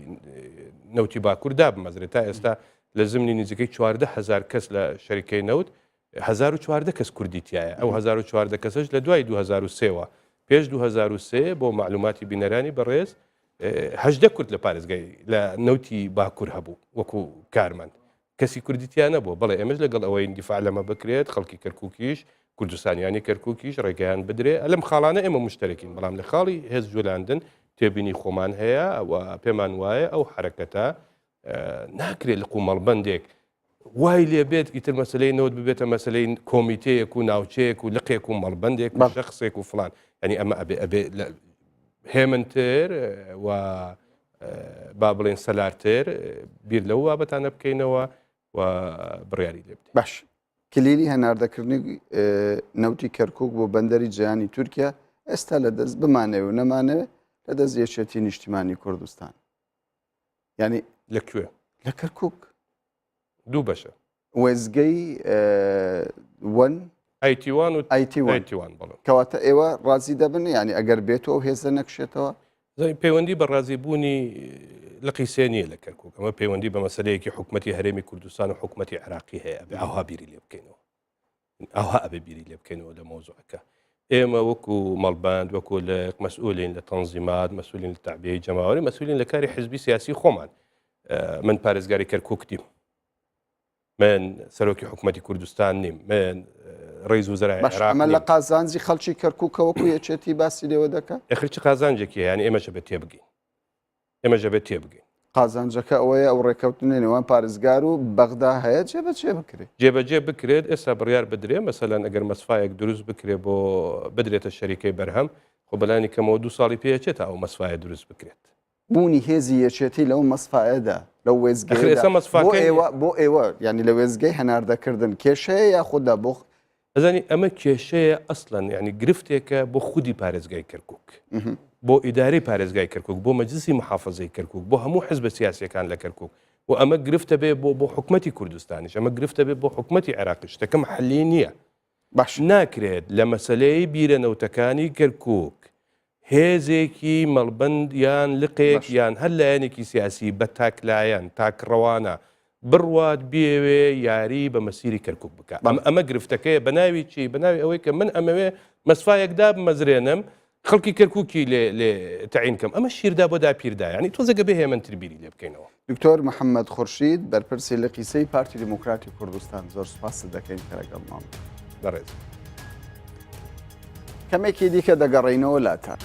نەوتی باکووردا بمەزرێت تا ئێستا لە زمانی نزیکەی 14,000 کەس لە شەریکەی نەوت 1400 کەس کوردیتیایە ئەو 1400 کەسش لە دوای 2003ەوە پێش 2003 بۆ معلوماتی بینەرانی بەڕێز 18 کورد لە پارێزگای لە نەوتی باکوور هەبوو وەکو کارمەند کەسی کوردیتیان نەبوو بەڵێ ئێمەش لەگەڵ ئەوەی دیفاع لەمە بکرێت خەڵکی کەرکووکیش کوردستانیانی کەرکووکیش ڕێگەیان بدرێ لەم خاڵانە ئێمە مشتەرەکین بەڵام لە خاڵی هێز جولاندن تێبینی خۆمان هەیە و پێمان وایە ئەو حرەکەتە ناکرێت لە قومەڵبەندێک وای لێ بێت ئیتر مەسلەی نەوت ببێتە مەسلەی کۆمیتەیەک و ناوچەیەک و لقێک و مەڵبەندێک و شەخصێک و فڵان ینی ئەمە ئەبێ هێمنتر و با بڵێن سەلارتر بیر لەو بابەتانە بکەینەوە و بڕیاری لێ بدەین باش کلیلی هەناردەکردنی نەوتی کەرکووک بۆ بەندەری جیهانی تورکیا ئێستا لە دەست بمانەوە و نەمانەوێت لە دەست یەکێتی نیشتیمانی کوردستان ینی لەکوێ لە کەرکووک دوو بەشە وێزگەی وەن ئایتیوان و ئایتیوان بەڵێ کەواتە ئێوە ڕازی دەبن ینی ئەگەر بێتەوە هێزە نەکشێتەوە پەیوەندی بە ڕازیبوونی لە قیسێ نییە لە کەرکووک ئەمە پەیوەندی بە مەسلەیەکی حکوومەتتی هەرێمی کوردستان و حکوومەتتی عێراقی هەیە ئەبێ ئەوها بیری لێ بکەینەوە ئەوها ئەبێ بیری لێ بکەینەوە لە مۆزوعەکە ئێمە وەکو مەڵبەند وەکو لە مەسئولین لە تەنزیمات مەسئولین لە تەعبیەی جەماوەری مەسئولین لە کاری حیزبی سیاسی خۆمان من پارێزگاری کەرکووک دیم من سەرۆکی حکوومەتتی کوردستان نیم من ڕێز وزرای عێراق ئەمە لە قازانجی خەڵکی کەرکووکە وەکو یەکێتی باسی لێوە دەکات ئەخرچی قازانجێکی ینی ئێمەشە بە تێبگەین ئێمەژە بێت تێبگەین قازانجەکە ئەوەیە ئەو ڕێکەوتنی نێوان پارێزگار و بەغدا هەیە جێبەجێ بکرێت جێبەجێ بکرێت ئێستا بڕیار بدرێ مەسەلەن ئەگەر مەسفایەک دروست بکرێت بۆ بدرێتە شەریکەی بەرهەم خۆ بەلانی کەمەوە 2 ساڵی پێچێت ئەو مەسفایە دروست بکرێت بوونی هێزی یەکێتی لەو مەسفایەدا لەو وێزگەی بۆ ئێوە ینی لە وێزگەی هەناردەکردن کێشەیە یاخوددا بۆ ئەزانی ئەمە کێشەیە ئەسڵەن ینی گرفتێکە بۆ خودی پارێزگای کەرکووک بۆ ئیداری پارێزگای کەرکووک بۆ مەجلیسی محافەزەی کەرکووک بۆ هەموو حزبە سیاسیەکان لە کەرکووک و ئەمە گرفتە بێ بۆ حکوومەتتی کوردستانیش ئەمە گرفتە بێ بۆ حکوومەتتی عێراقی شتەکەم حەلی نییە باش ناکرێت لە مەسلەی بیرەنەوتەکانی کەرکووک هێزێکی مەڵبەند یان لقێک یان هەر لایەنێکی سیاسی بە تاکلایەن تاکڕەوانە بڕوات بێوێ یاری بە مەسیری کەرکووک بکە ئەمە گرفتەکەیە بە ناوی چی بە ناوی ئەوەی کە من ئەمەوێ مەسفایەکدا بمەزرێنم خەڵکی کەرکووکی لێ تەعینکەم ئەمە شیردا بۆ داپیردا ینی تۆزەگە بێ هێمنتر بیری لێ بکەینەوە دکتۆر محەممەد خورشید بەرپرسی لە قیسەی پارتی دموکراتی کوردستان زۆر سوپاس دەکەین کەرەگەڵمان بەڕێز کەمێکی دیکە دەگەڕێینەوە لاتان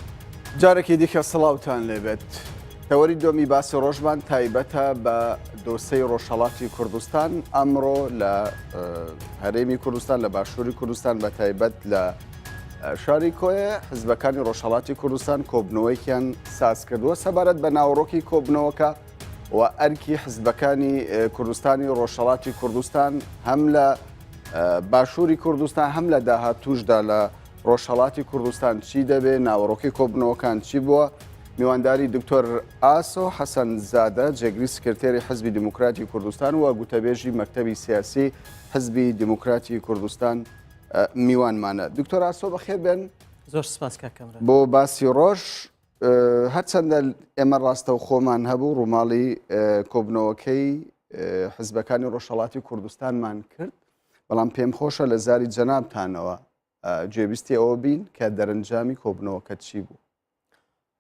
جارێکی دیکە سڵاوتان لێبێت. تەوەری دومی باسی ڕۆژمان تایبەتە بە دۆسەی ڕۆژهەڵاتی کوردستان ئەمڕۆ لە هەرێمی کوردستان لە باشووری کوردستان بە تایبەت لە شاری کۆیە حزبەکانی ڕۆژهەڵاتی کوردستان کۆبنەوەیکیان ساز کردووە سەبارەت بە ناوڕۆکی کۆبنەوەکە و ئەرکی حزبەکانی کوردستانی ڕۆژهەڵاتی کوردستان هەم لە باشووری کوردستان هەم لە داهاتووشدا لە ڕۆژهەڵاتی کوردستان چی دەبێت ناوەڕۆکی کۆبنەوەکان چی بووە میوانداری دکتۆر ئاسۆ حەسەن زادە جێگری سکرتێری حزبی دیموکراتی کوردستان و گوتەبێژی مەکتەبی سیاسی حزبی دیموکراتی کوردستان میوانمانە. دکتۆر ئاسۆ بەخێر بێن. زۆر سپاس کاکەمرە. بۆ باسی ڕۆژ هەرچەندە ئێمە ڕاستە و خۆمان هەبوو ڕووماڵی کۆبنەوەکەی حزبەکانی ڕۆژهەڵاتی کوردستانمان کرد، بەڵام پێم خۆشە لە زاری جەنابتانەوە گوێبیستی ئەوە بین کە دەرەنجامی کۆبنەوەکە چی بوو؟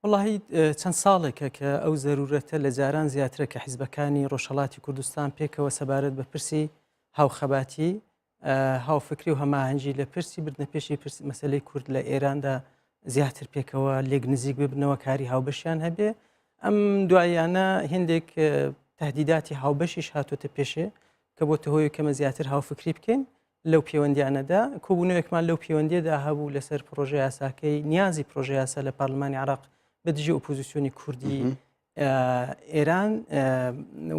وڵی چەند ساڵێکە کە ئەو زەرورەتە لە جاران زیاترە کە حیزبەکانی ڕۆژهەڵاتی کوردستان پێکەوە سەبارەت بە پرسی هاوخەباتی هاوفکری و هەماهەنگی لە پرسی بردنە پێشی مەسلەی کورد لە ئێراندا زیاتر پێکەوە لێک نزیک ببنەوە کاری هاوبەشیان هەبێ. ئەم دوایانە هێندێک تهدیداتی هاوبەشیش هاتوۆتە پێشێ کە بۆتە هۆی کەمە زیاتر هاوفکری بکەین لەو پەیوەندیانەدا. کۆبوونەوەکمان لەو پەیوەندیەدا هەبوو لەسەر پرۆژە یاساکەی نیازی پرۆژە یاسا لە پارلمانی عراق بەدژی ئۆپۆزیسیۆنی کوردی ئێران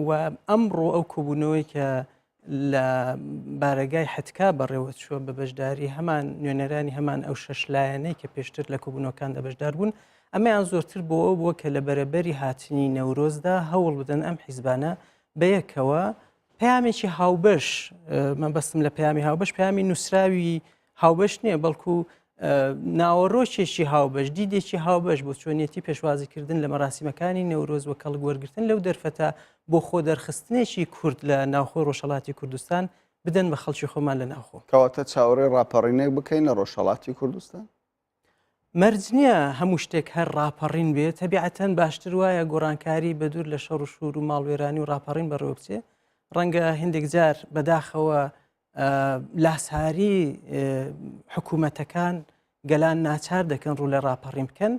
و ئەمڕۆ ئەو کۆبوونەوەی کە لە بارەگای حتکا بەڕێوە چووە بە بەشداری هەمان نوێنەرانی هەمان ئەو شەشلایەنەی کە پێشتر لە کۆبوونەوەکاندا بەشدار بوون ئەمەیان زۆرتر بۆ ئەو بووە کە لە بەرەبەری هاتنی نەورۆزدا هەوڵ بدەن ئەم حیزبانە بەیەکەوە پەیامێکی هاوبەش مەبەستم لە پەیامی هاوبەش پەیامی نووسراوی هاوبەش نییە بەڵکو ناوەڕۆکێکی هاوبەش دیدێکی هاوبەش بۆ چۆنیەتی پێشوازیکردن لە مەراسیمەکانی نەورۆز وە کەڵک وەرگرتن لەو دەرفەتە بۆ خۆ دەرخستنێکی کورد لە ناوخۆی ڕۆژهەڵاتی کوردستان بدەن بە خەڵکی خۆمان لە ناوخۆ. کەواتە چاوەڕێی ڕاپەڕینێک بکەین لە ڕۆژهەڵاتی کوردستان؟ مەرج نییە هەموو شتێک هەر ڕاپەڕین بێت تەبیعەتەن باشتر وایە گۆڕانکاری بە دوور لە شەڕ و شور و ماڵوێرانی و ڕاپەڕین بەڕێوە بچێ. ڕەنگە هەندێک جار بەداخەوە لاسهاری حکوومەتەکان گەلان ناچار دەکەن ڕوو لە ڕاپەڕین بکەن.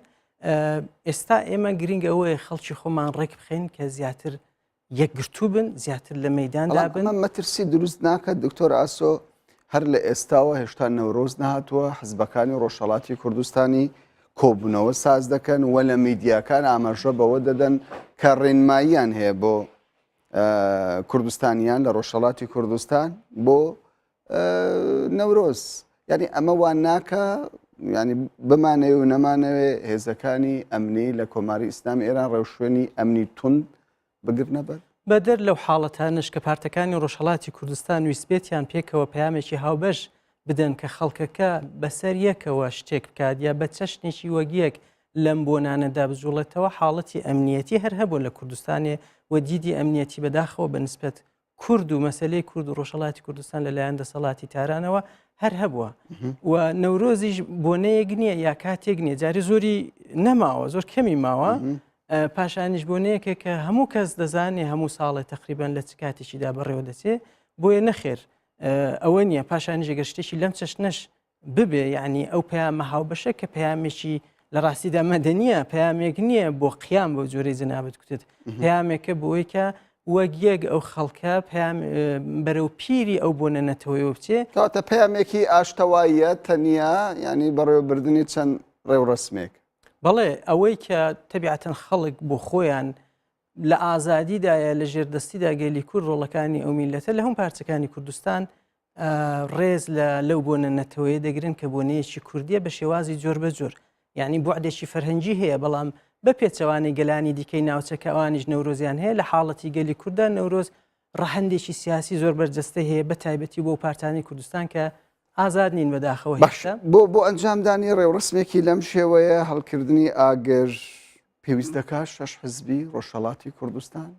ئێستا ئێمە گرنگ ئەوەیە خەڵکی خۆمان ڕێک بخەین کە زیاتر یەکگرتوو بن زیاتر لە مەیداندا بن. مەترسی دروست ناکات دکتۆر ئاسۆ هەر لە ئێستاوە هێشتا نەورۆز نهاتووە حزبەکانی ڕۆژهەڵاتی کوردستانی کۆبوونەوە ساز دەکەن و لە میدیاکان ئاماژە بەوە دەدەن کە ڕێنماییان هەیە بۆ کوردستانیان لە ڕۆژهەڵاتی کوردستان بۆ نەورۆز. یعنی ئەمە وان ناکە ینی بمانەوێ و نەمانەوێ هێزەکانی ئەمنی لە کۆماری ئیسلامی ئێران ڕێوشوێنی ئەمنی تند بگرنە بەر بەدەر لەو حاڵەتانش کە پارتەکانی ڕۆژهەڵاتی کوردستان ویسبێتیان پێکەوە پەیامێکی هاوبەش بدەن کە خەڵکەکە بەسەر یەکەوە شتێک بکات یا بە چەشنێکی وەگیەک لەم بۆنانەدا بجوڵێتەوە حاڵەتی ئەمنیەتی هەر هەبوو لە کوردستانێ و دیدی ئەمنیەتی بەداخەوە بەنسبەت کورد و مەسلەی کورد و ڕۆژهەڵاتی کوردستان لەلایەن دەسەڵاتی تارانەوە هەر هەبووە و نەورۆزیش بۆنەیەک نییە یا کاتێک نییە جاری زۆری نەماوە زۆر کەمی ماوە پاشانیش بۆنەیەکە کە هەموو کەس دەزانێ هەموو ساڵێ تقریبان لە چ کاتێکیدا بەڕێوە دەچێ بۆیە نەخێر ئەوە نییە پاشانیش ئەگەر شتێکی لەم چەشنەش ببێ یعنی ئەو پەیامە هاوبەشە کە پەیامێکی لە ڕاستیدا مەدەنیە پەیامێک نییە بۆ قیام بۆ جۆرەی جەنابەت کوتت پەیامێکە بۆی کە وەگیەک ئەو خەڵکە بەرەو پیری ئەو بۆ نەنەتەوەیەوە بچێ کەواتە پەیامێکی ئاشتەواییە تەنیا ینی بەڕێوەبردننی چەند ڕێوڕسمێک. بەڵێ ئەوەی کە تەبیعەتەن خەڵک بۆ خۆیان لە ئازادیدایە لە ژێردەستیدا گەلی کورد ڕۆڵەکانی ئەو میلەتە لە هەم پارچەکانی کوردستان ڕێز لەو بۆ نەنەتەوەیە دەگرن کە بۆنەیەکی کوردیە بە شێوازی جۆر بە جۆر یعنی بوعدێکی فەرهەنگی هەیە بەڵام بە پێچەوانی گەلانی دیکەی ناوچەکە ئەوانیش نەورۆزیان هەیە لە حاڵەتی گەلی کوردان نەورۆز ڕەهەندێکی سیاسی زۆر بەرجەستە هەیە بە تایبەتی بۆ پارتانی کوردستان کە ئازاد نین بەداخەوە بۆ ئەنجامدانی ڕێوڕسمێکی لەم شێوەیە هەڵکردنی ئاگەر پێویست دەکات شەش حزبی ڕۆژهەڵاتی کوردستان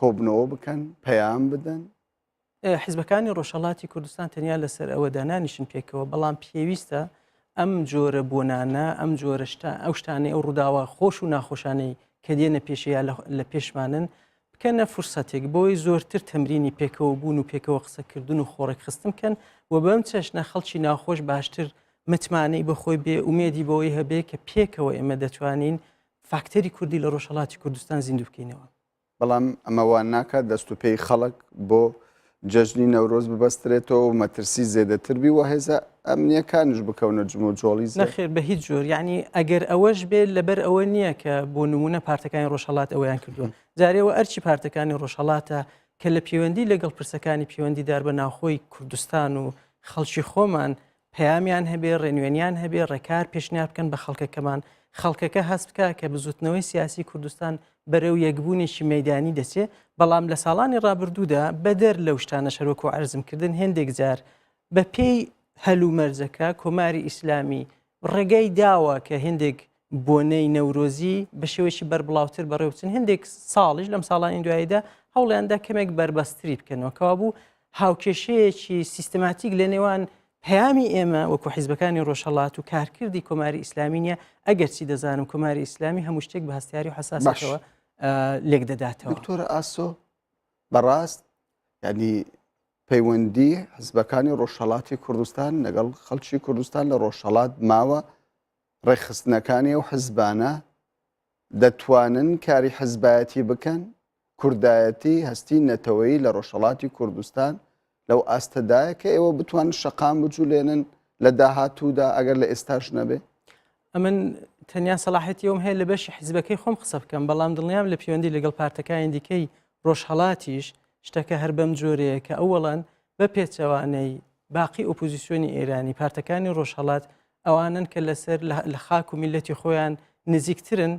کۆبنەوە بکەن پەیام بدەن. حیزبەکانی ڕۆژهەڵاتی کوردستان تەنیا لەسەر ئەوە دانانیشن پێکەوە بەڵام پێویستە ئەم جۆرە بۆنانە ئەم جۆرە ئەو شتانەی ئەو ڕووداوە خۆش و ناخۆشانەی کە دێنە پێشەیە لە پێشمانن بکەنە فرسەتێک بۆی زۆرتر تەمرینی پێکەوە بوون و پێکەوە قسەکردن و خۆڕێک خستم بکەن و بەم چەشنە خەڵکی ناخۆش باشتر متمانەی بەخۆی بێ ئومێدی بەوەی هەبێ کە پێکەوە ئێمە دەتوانین فاکتەری کوردی لە ڕۆژهەڵاتی کوردستان زیندوو بکەینەوە. بەڵام ئەمەوان ناکات دەست و پێی خەڵک بۆ جەژنی نەورۆز ببەسترێتەوە و مەترسی زێدەتر بی وە هێزە ئەمنیەکانش بکەونە جمە جۆڵی نەخێر بە هیچ جۆر یعنی ئەگەر ئەوەش بێت لەبەر ئەوە نییە کە بۆ نمونە پارتەکانی ڕۆژهەڵات ئەویان کردووە جارێەوە ئەرچی پارتەکانی ڕۆژهەڵاتە کە لە پەیوەندی لەگەڵ پرسەکانی پەیوەندیدار بە ناوخۆی کوردستان و خەڵکی خۆمان پەیامیان هەبێ ڕێنوێنیان هەبێ ڕێکار پێشنیار بکەن بە خەڵکەکەمان خەڵکەکە هەست بکە کە بزوتنەوەی سیاسی کوردستان بەرەو یەکبوونێکی مەیدانی دەچێت بەڵام لە ساڵانی ڕابردوودا بەدەر لەو شتانە شەرۆک و عەرزمکردن هێندێک جار بە پێی هەلومەرجەکە کۆماری ئیسلامی ڕێگەی داوە کە هێندێک بۆنەی نەورۆزی بە شێوەیەکی بەربڵاوتر بەڕێوە بچن هێندێک ساڵیش لەم ساڵانی دواییدا هەوڵیاندا کەمێک بربەستری بکەنەوە کەوا بوو هاوکێشەیەکی سیستماتیک لە نێوان پەیامی ئێمە وەکو حیزبەکانی ڕۆژهەڵات و کارکردی کۆماری ئیسلامی نیە ئەگەرچی دەزانم کۆماری ئیسلامی هەموو شتێک بە هەستیاری و حساسەتەوە لێک دەداتەوە. دکتۆرە ئاسۆ بەڕاست ینی پەیوەندی حزبەکانی ڕۆژهەڵاتی کوردستان لەگەڵ خەڵکی کوردستان لە ڕۆژهەڵات ماوە ڕێخستنەکانی و حزبانە دەتوانن کاری حزبایەتی بکەن کوردایەتی هەستی نەتەوەیی لە ڕۆژهەڵاتی کوردستان لەو ئاستەدایە کە ئێوە بتوان شەقام بجوولێنن لە داهاتوودا ئەگەر لە ئێستاش نەبێ ئەمن تەنیا سەلاحەتی ئەوم هەیە لە بەشی حیزبەکەی خۆم قسە بکەم بەڵام دڵنیام لە پەیوەندی لەگەڵ پارتەکانی دیکەی ڕۆژهەڵاتیش شتەکە هەر بەم جۆرەیە کە ئەوەڵەن بە پێچەوانەی باقی ئۆپۆزیسیۆنی ئێرانی پارتەکانی ڕۆژهەڵات ئەوانن کە لەسەر لە خاک و میلەتی خۆیان نزیکترن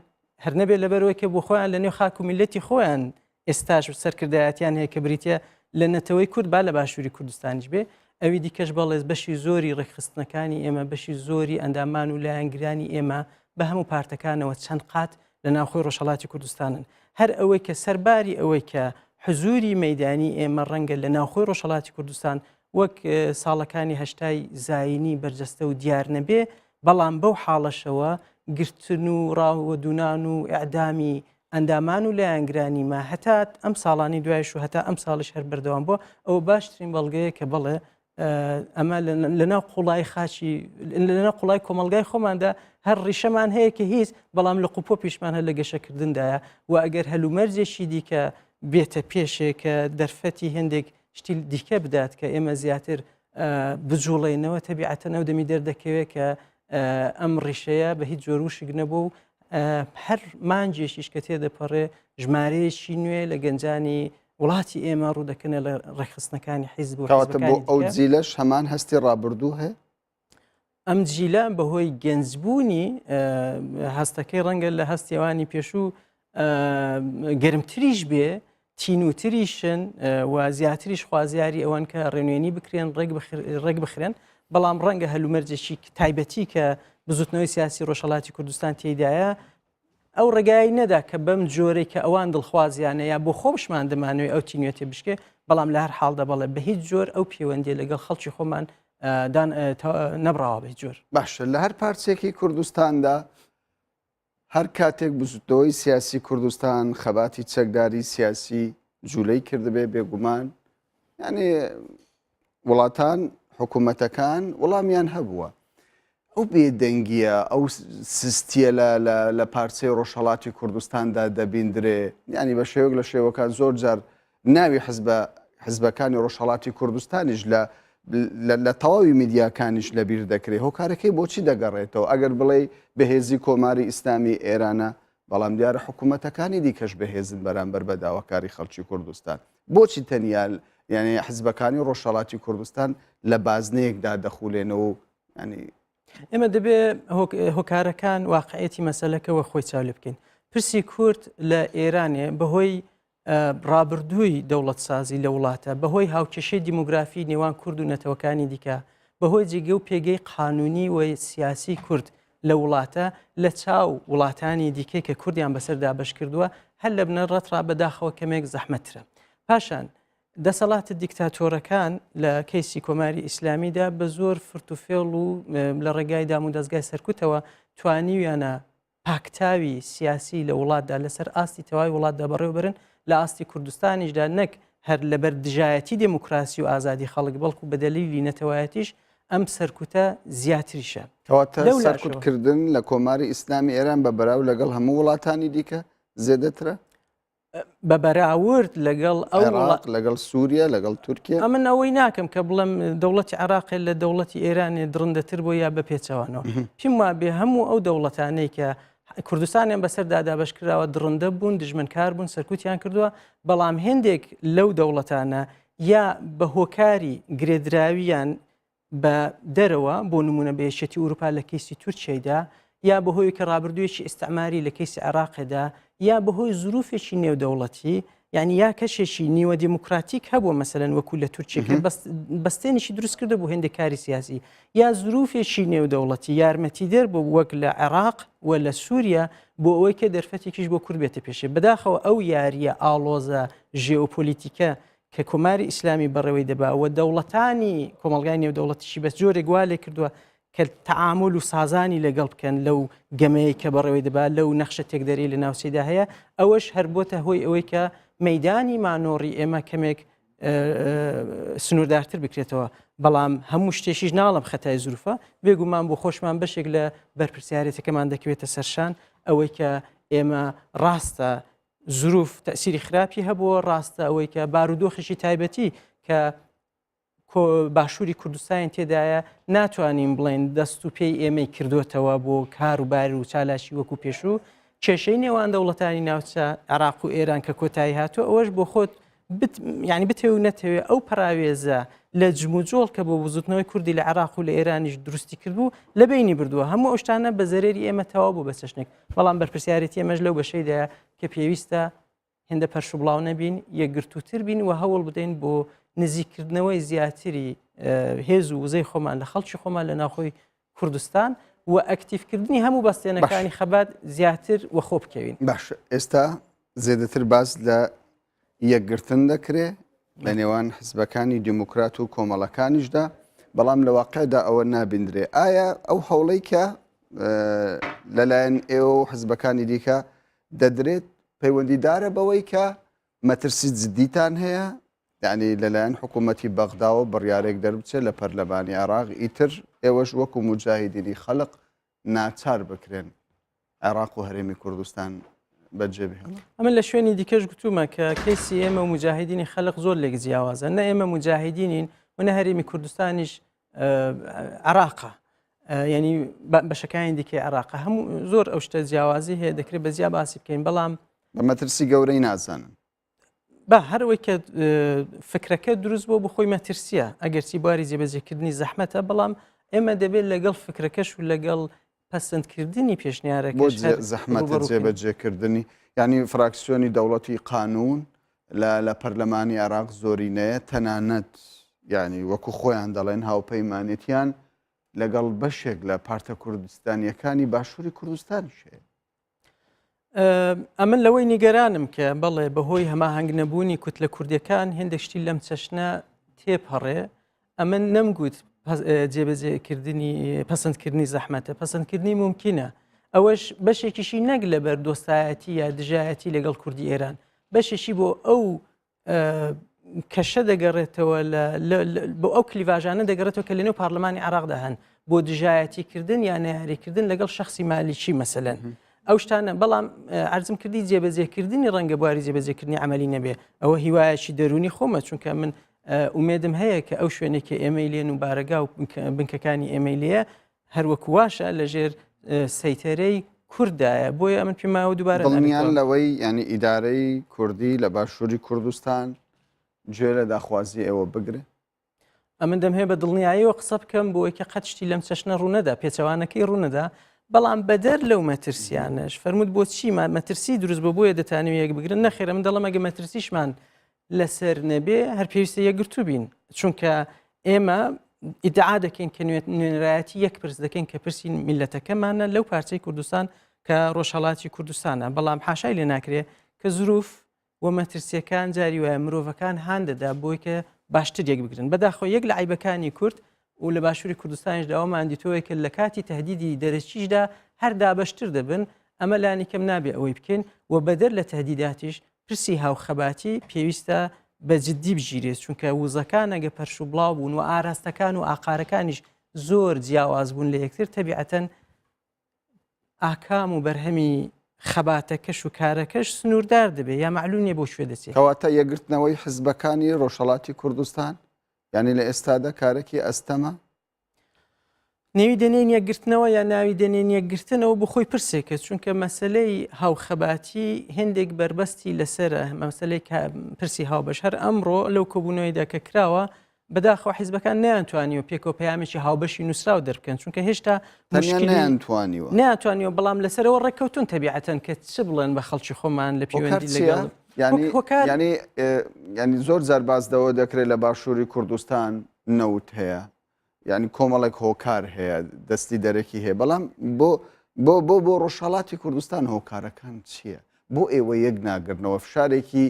هەر نەبێت لەبەرەوەی کە بۆ خۆیان لە نێو خاک و میلەتی خۆیان ئێستاش سەرکردایەتیان هەیە کە بریتە لە نەتەوەی کورد با لە باشووری کوردستانیش بێ ئەوی دیکەش بەڵێز بەشی زۆری ڕێکخستنەکانی ئێمە بەشی زۆری ئەندامان و لایەنگرانی ئێمە بە هەموو پارتەکانەوە چەند قات لە ناوخۆی ڕۆژهەڵاتی کوردستانن هەر ئەوەی کە سەرباری ئەوەی کە حزوری مەیدانی ئێمە ڕەنگە لە ناوخۆی ڕۆژهەڵاتی کوردستان وەک ساڵەکانی هەشتای زاینی بەرجەستە و دیار نەبێ بەڵام بەو حاڵەشەوە گرتن و ڕاوەدونان و ئەعدامی ئەندامان و لایەنگرانی ما هەتا ئەم ساڵانی دوایش و هەتا ئەم ساڵش هەر بەردەوام بۆ ئەوە باشترین بەڵگەیە کە بڵێ ئەمە لەناو قوڵای خاچی لەناو قوڵای کۆمەلگای خۆماندا هەر ڕیشەمان هەیە کە هیچ بەڵام لە قوپۆ پیشمان هەر لە گەشەکردندایە و ئەگەر هەلومەرجێکی دیکە بێتە پێشێک کە دەرفەتی هەندێک شتی دیکە بدات کە ئێمە زیاتر بجوڵێنەوە تەبیعەتەن ئەو دەمی دەردەکەوێت کە ئەم ڕیشەیە بە هیچ جۆر وشک نەبوو و هەر مانجێکیش کە تێدەپەڕێ ژمارەیەکی نوێ لە گەنجانی وڵاتی ئێمە ڕوو دەکەنە لە ڕێخستنەکانی حیزب و بۆ ئەو جیلەش هەمان هەستی ڕابردوو هەیە ئەم جیلە بەهۆی گەنجبوونی هەستەکەی ڕەنگە لە هەستیێوانی پێشوو گەرمتریش بێ تینوتریشن و زیاتریش خوازیاری ئەوان کە ڕێنوێنی بکرێن ڕێک بخرێن بەڵام ڕەنگە هەلومەرجێکی تایبەتی کە بزوتنەوەی سیاسی ڕۆژهەڵاتی کوردستان تێدایە ئەو ڕێگایی نەدا کە بەم جۆرەی کە ئەوان دڵخوازیانە یا بۆ خۆشمان دەمانوێت ئەو تینوێتێ بشکێ بەڵام لە هەر حاڵدا بەڵێ بە هیچ جۆر ئەو پەیوەندی لەگەڵ خەڵکی خۆمان نەبراوە بە هیچ جۆر باشە لە هەر پارچێکی کوردستاندا هەر کاتێک بزوتەوەی سیاسی کوردستان خەباتی چەکداری سیاسی جوولەی کردبێ بێگومان یعنی وڵاتان حکوومەتەکان وەڵامیان هەبووە ئەو بێدەنگیە ئەو سستیە لە پارچەی ڕۆژهەڵاتی کوردستاندا دەبیندرێ ینی بە شێوەک لە شێوەکان زۆر جار ناوی حزبەکانی ڕۆژهەڵاتی کوردستانیش لە تەواوی میدیاکانیش لەبیر دەکرێت هۆکارەکەی بۆچی دەگەڕێتەوە ئەگەر بڵێ بەهێزی کۆماری ئیسلامی ئێرانە بەڵام دیارە حکوومەتەکانی دیکەش بەهێزن بەرامبەر بە داواکاری خەڵکی کوردستان بۆچی تەنیال یعنی حزبەکانی ڕۆژهەڵاتی کوردستان لە بازنەیەکدا دەخولێنەوە ینی ئێمە دەبێ هۆکارەکان واقعەتی مەسەلەکەەوە خۆی چاو بکەین پرسی کورد لە ئێرانێ بەهۆی ڕابردووی دەوڵەت سازی لە وڵاتە بەهۆی هاوکێشەی دیموگرافی نێوان کورد و نەتەوەکانی دیکە بەهۆی جێگە و پێگەی قانونی و سیاسی کورد لە وڵاتە لە چاو وڵاتانی دیکەی کە کوردیان بەسەردا بەش کردووە هەر لە بنە ڕەترا بەداخەوە کەمێک زەحمەترە پاشان دەسەڵاتە دیکتاتۆرەکان لە کەیسی کۆماری ئیسلامیدا بە زۆر فرتوفێڵ و لە ڕێگای دام و دەستگای سەرکوتەوە توانیویانە پاکتاوی سیاسی لە وڵاتدا لەسەر ئاستی تەواوی وڵاتدا بەڕێوەبرن لە ئاستی کوردستانیشدا نەک هەر لەبەر دژایەتی دموکراسی و ئازادی خەڵک بەڵکو بە دەلیلی نەتەوایەتیش ئەم سەرکوتە زیاتریشە. کەواتە لەو سەرکوتکردن لە کۆماری ئیسلامی ئێران بە بەراو لەگەڵ هەموو وڵاتانی دیکە زێدەترە بە بەراورد لەگەڵ عێراق لەگەڵ سووریا لەگەڵ تورکیا. ئەمن ئەوەی ناکەم کە بڵم دەوڵەتی عێراقی لە دەوڵەتی ئێرانی درڕندەتر بۆ یا بە پێچەوانەوە پێم وا بێ هەموو ئەو دەوڵەتانەی کە کوردستانیان بەسەر دادابەش کراوە درڕندە بوون دژمنکار بوون سەرکوتیان کردووە بەڵام هێندێک لەو دەوڵەتانە یا بە هۆکاری گرێدراویان بە دەرەوە بۆ نمونە بەیەکێتی ئوروپا لە کەیسی تورکیایدا یا بەهۆی کە ڕابردوویەکی ئیستعماری لە کەیسی عێراقیدا یا بەهۆی زروفێکی نێودەوڵەتی یعنی یا کەشێکی نیوە دیموکراتیک هەبوو مەسەلەن وەکو لە تورکیەکە بەستێنیشی دروست کردە بۆ هێندێک کاری سیاسی یا زروفێکی نێودەوڵەتی یارمەتی دەر بۆ وەک لە عێراق و لە سووریا بۆ ئەوەی کە دەرفەتێکیش بۆ کورد بێتە پێشێ بەداخەوە ئەو یاریە ئالۆزە ژێئۆپۆلیتیکە کە کۆماری ئیسلامی بەڕێوەی دەباوە دەوڵەتانی کۆمەڵگای نێودەوڵەتیشی بەس جۆرێک وا لێ کردووە کە تەعامل و سازانی لەگەڵ بکەن لەو گەمەیە کە بەڕێوەی دەبا لەو نەخشە تێکدەری لە ناوچەیدا هەیە ئەوەش هەر بۆتە هۆی ئەوەی کە مەیدانی مانۆڕی ئێمە کەمێک سنووردارتر بکرێتەوە بەڵام هەموو شتێکیش ناڵم خەتای زروفە بێگومان بۆ خۆشمان بەشێک لە بەرپرسیارەتەکەمان دەکەوێتە سەرشان ئەوەی کە ئێمە ڕاستە زروف تەسیری خراپی هەبووە ڕاستە ئەوەی کە بارودۆخیشی تایبەتی کە باشووری کوردستان تێدایە ناتوانین بڵێن دەست و پێی ئێمەی کردوتەوە بۆ کار و بار و چالاشی وەکو پێشوو کێشەی نێوان دەوڵەتانی ناوچە عێراق و ئێران کە کۆتایی هاتووە ئەوەش بۆ خۆت ینی بتێ و نەتەوێت ئەو پراوێزە لە جموجۆڵ کە بۆ وزوتنەوەی کوردی لە عێراق و لە ئێرانیش دروستی کردبوو لە بینی بردووە هەموو ئەوشتانە بە زەرێری ئێمە تەواو بوو بە چەشنێک بەڵام بەرپرسیارەتی ئێمەش لەو بەشەیدایە کە پێویستە هێندە پەرش و بڵاو نەبین یەکگرتووتر بین و هەوڵ بدەین بۆ نزیکردنەوەی زیاتری هێز و وزەی خۆمان لە خەڵکی خۆمان لە ناوخۆی کوردستان و ئەکتیفکردنی هەموو بەستێنەکانی خەبات زیاتر وەخۆ بکەوین. باش ئێستا زێدەتر باس لە یەکگرتن دەکرێت لە نێوان حزبەکانی دیموکرات و کۆمەڵەکانیشدا بەڵام لە واقعدا ئەوە نابیندرێ ئایا ئەو هەوڵەی کە لەلایەن ئێوە و حزبەکانی دیکە دەدرێت پەیوەندیدارە بەوەی کە مەترسی جددیتان هەیە یعنی لەلایەن حکوومەتی بەغداوە بڕیارێک دەربچێت لە پەرلەمانی عێراق ئیتر ئێوەش وەکو موجاهیدینی خەڵق ناچار بکرێن عێراق و هەرێمی کوردستان بەجێبهێڵن. ئەمە لە شوێنی دیکەش گوتومە کە کەیسی ئێمە و موجاهیدینی خەڵق زۆر لێک جیاوازە نە ئێمە موجاهیدینین و نە هەرێمی کوردستانیش عێراقە ینی بەشەکانی دیکەی عێراقە هەموو زۆر ئەو شتە جیاوازی هەیە دەکرێت بە زییا باسی بکەین بەڵام بە مەترسی گەورەی نازانن بە هەروەی کە فکرەکە دروست بۆ بخۆی مەترسیە ئەگەرچی باری جێبەجێکردنی زەحمەتە بەڵام ئێمە دەبێت لەگەڵ فکرەکەش و لەگەڵ پەسەندکردنی پێشنیارەکە بۆ زەحمەتە جێبەجێکردنی ینی فراکسیۆنی دەوڵەتی قانون لە پەرلەمانی عێراق زۆرینەیە تەنانەت ینی وەکو خۆیان دەڵێن هاوپەیمانێتیان لەگەڵ بەشێک لە پارتە کوردستانیەکانی باشووری کوردستانیش هەیە. ئەمن لەوەی نیگەرانم کە بەڵێ بەهۆی هەماهەنگ نەبوونی کوتلە کوردیەکان هێندێکشتی لەم چەشنە تێپەڕێ ئەمن نەمگوت جێبەجێکردنی پەسەندکردنی زەحمەتە پەسەندکردنی ممکنە ئەوەش بەشێکیشی نەک لەبەر دۆستایەتی یا دژایەتی لەگەڵ کوردی ئێران بەشێکی بۆ ئەو کەشە دەگەڕێتەوە بۆ ئەو کلیڤاژانە دەگەڕێتەوە کە لەنێو پارلەمانی عێراقدا هەن بۆ دژایەتیکردن یا نەیاریکردن لەگەڵ شەخصی مالیکی مەسەلەن ئەو شتانە بەڵام عەرزم کردی جێبەجێکردنی ڕەنگە بواری جێبەجێکردنی عملی نەبێ ئەوە هیوایەکی دەرونی خۆمە چونکە من ئومێدم هەیە کە ئەو شوێنێکی ئێمەی لێن و بارەگا و بنکەکانی ئێمەی لێە هەروەکو واشە لەژێر سەیتەرەی کوردایە بۆیە ئەمن پێماوە دووبارە دڵنیان لەوەی ینی ئیدارەی کوردی لە باشووری کوردستان گوێ لە داخوازی ئێوە بگرێت ئەمن دەم هەیە بە دڵنیاییەوە قسە بکەم بۆ ئەوەی کە قەت شتی لەم چەشنە ڕوونەدا پێچەوانەکەی ڕوونەدا بەڵام بەدەر لەو مەترسیانش فەرمووت بۆ چیمان مەترسی دروست بە بۆیە دەتانوی یەک بگرن نەخێرە من دەڵم ئەگە مەترسیشمان لەسەر نەبێ هەر پێویستە یەکگرتوو بین چونکە ئێمە ئیدعا دەکەین کە نوێنەرایەتی یەک پرس دەکەین کە پرسی میلەتەکەمانە لەو پارچەی کوردستان کە ڕۆژهەڵاتی کوردستانە بەڵام حاشای لێ ناکرێ کە زروف و مەترسیەکان جاری وایە مرۆڤەکان هان دەدا بۆی کە باشتر یەک بگرن بەداخۆ یەک لە عیبەکانی کورد و لە باشووری کوردستانیشدا ئەومان دیتۆیە کە لە کاتی تهدیدی دەرەچیشدا هەر دابەشتر دەبن ئەمە لانی کەم نابێ ئەوەی بکەین و بەدەر لە تهدیداتیش پرسی هاوخەباتی پێویستە بە جددی بژیرێت چونکە وزەکان ئەگە پەرش و بڵاو بوون و ئاراستەکان و ئاقارەکانیش زۆر جیاواز بوون لە یەکتر تەبیعەتەن ئاکام و بەرهەمی خەباتەکەش و کارەکەش سنووردار دەبێت یا معلومێ بۆ شوێ دەچێت. کەواتە یەکگرتنەوەی حزبەکانی ڕۆژهەڵاتی کوردستان یعنی لە ئێستادا کارێکی ئەستەمە نێوی دەنێن یەکگرتنەوە یا ناوی دەنێن یەکگرتنەوە بخۆی پرسێکە چونکە مەسلەی هاوخەباتی هێندێک بربەستی لەسرە مەسلەی پرسی هاوبەش هەر ئەمڕۆ لەو کۆبوونەوەیدا کە کراوە بەداخەوە حیزبەکان نەیانتوانی و پێکەوە پەیامێکی هاوبەشی نووسراو دەرکەن چونکە هێشتا نەیانتوانیوە بەڵام لەسەرەوە ڕێککەوتون تەبیعەتەن کە چ بڵێن بە خەڵکی خۆمان لە پەیوەندی لەگەڵ ینی زۆر جار بازدەوە دەکرێت لە باشووری کوردستان نەوت هەیە یعنی کۆمەڵێک هۆکار هەیە دەستی دەرەکی هەیە بەڵام بۆ ڕۆژهەڵاتی کوردستان هۆکارەکان چییە؟ بۆ ئێوە یەک ناگرنەوە فشارێکی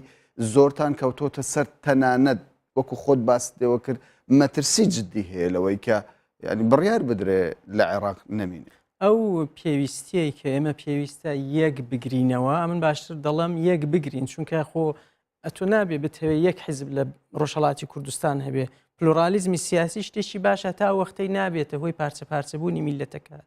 زۆرتان کەوتۆتە سەر تەنانەت وەکو خۆت باس دێوە کرد مەترسی جددی هەیە لەوەی کە ینی بڕیار بدرێ لە عێراق نەمینێ ئەو پێویستیەی کە ئێمە پێویستە یەک بگرینەوە من باشتر دەڵم یەک بگرین چونکە خۆ ئەتۆ نابێ بتەوێت یەک حیزب لە ڕۆژهەڵاتی کوردستان هەبێ پلۆرالیزمی سیاسی شتێکی باشە تا وەختەی نابێتە هۆی پارچە پارچەبوونی میلەتەکە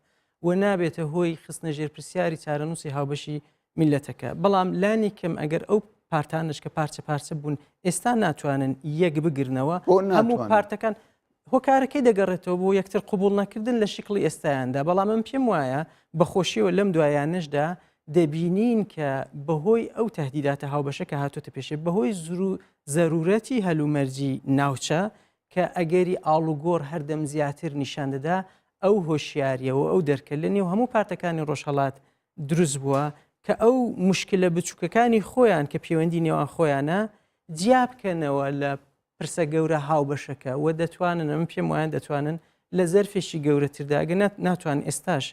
و نابێتە هۆی خستنە ژێرپرسیاری چارەنووسی هاوبەشی میلەتەکە بەڵام لانی کەم ئەگەر ئەو پارتانش کە پارچە پارچە بوون ئێستا ناتوانن یەک بگرنەوە هەموو پارتەکان هۆکارەکەی دەگەڕێتەوە بۆ یەکتر قوبوڵ نەکردن لە شکڵی ئێستایاندا بەڵام من پێم وایە بەخۆشیەوە لەم دوایانشدا دەبینین کە بەهۆی ئەو تهدیداتە هاوبەشە کە هاتوۆتە پێشێ بەهۆی زەرورەتی هەلومەرجی ناوچە کە ئەگەری ئاڵوگۆڕ هەردەم زیاتر نیشان دەدا ئەو هۆشیاریەوە ئەو دەرکە لە نێو هەموو پارتەکانی ڕۆژهەڵات دروست بووە کە ئەو مشکلە بچووکەکانی خۆیان کە پەیوەندی نێوان خۆیانە جیا بکەنەوە لە پرسە گەورە هاوبەشەکە و دەتوانن ئەم پێم وایە دەتوانن لە زەرفێکی گەورەترداگە ناتوان ئێستاش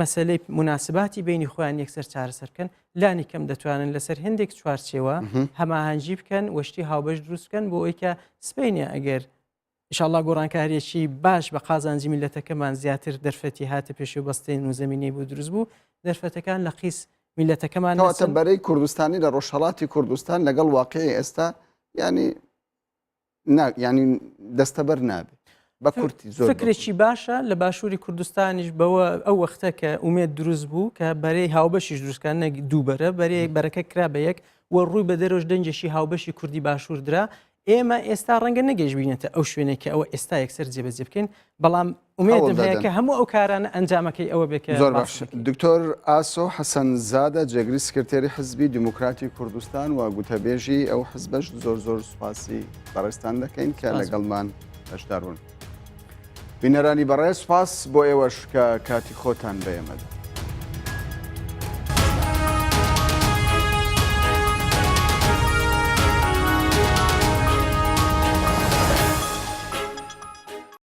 مەسلەی مناسباتی بینی خۆیان یەکسەر چارەسەرکەن لانی کەم دەتوانن لەسەر هەندێک چوارچێوە هەماهەنگی بکەن وەشتی هاوبەش دروستکەن بۆ ئەوی کە سپینە ئەگەر ئینشاءالله گۆڕانکاریەکی باش بە قازانجی میلەتەکەمان زیاتر دەرفەتی هاتە پێش و بەستەی و زەمینەی بۆ دروست بوو دەرفەتەکان لە قیس میلەتەکەمان بەرەی کوردستانی لە ڕۆژهەڵاتی کوردستان لەگەڵ واقعی ئێستا ینی دەستەبەر نابێت بە کورتی زۆر فکرێکی باشە لە باشووری کوردستانیش بەوە ئەو وەختە کە ئومێد دروست بوو کە بەرەی هاوبەشیش دروستکان نەک دووبەرە بەرەی بەرەکە کرا بە یەک وە ڕووی بە دەرۆژ دەنجێکی هاوبەشی کوردی باشووردرا ئێمە ئێستا ڕەنگە نەگەیش بینێتە ئەو شوێنێک کە ئەوە ئێستا یەکسەر جێبەجێ بکەین بەڵام ئومێدم هەیە کە هەموو ئەو کارانە ئەنجامەکەی ئەوە بێکە زۆر باش. دکتۆر ئاسۆ حەسەنزادە جێگری سکرتێری حزبی دیموکراتی کوردستان و گوتەبێژی ئەو حزبەش زۆر سوپاسی بەڕێستان دەکەین کە لەگەڵمان بەشدار بوون. بینەرانی بەڕێز سوپاس بۆ ئێوەش کە کاتی خۆتان بە ئێمەدا.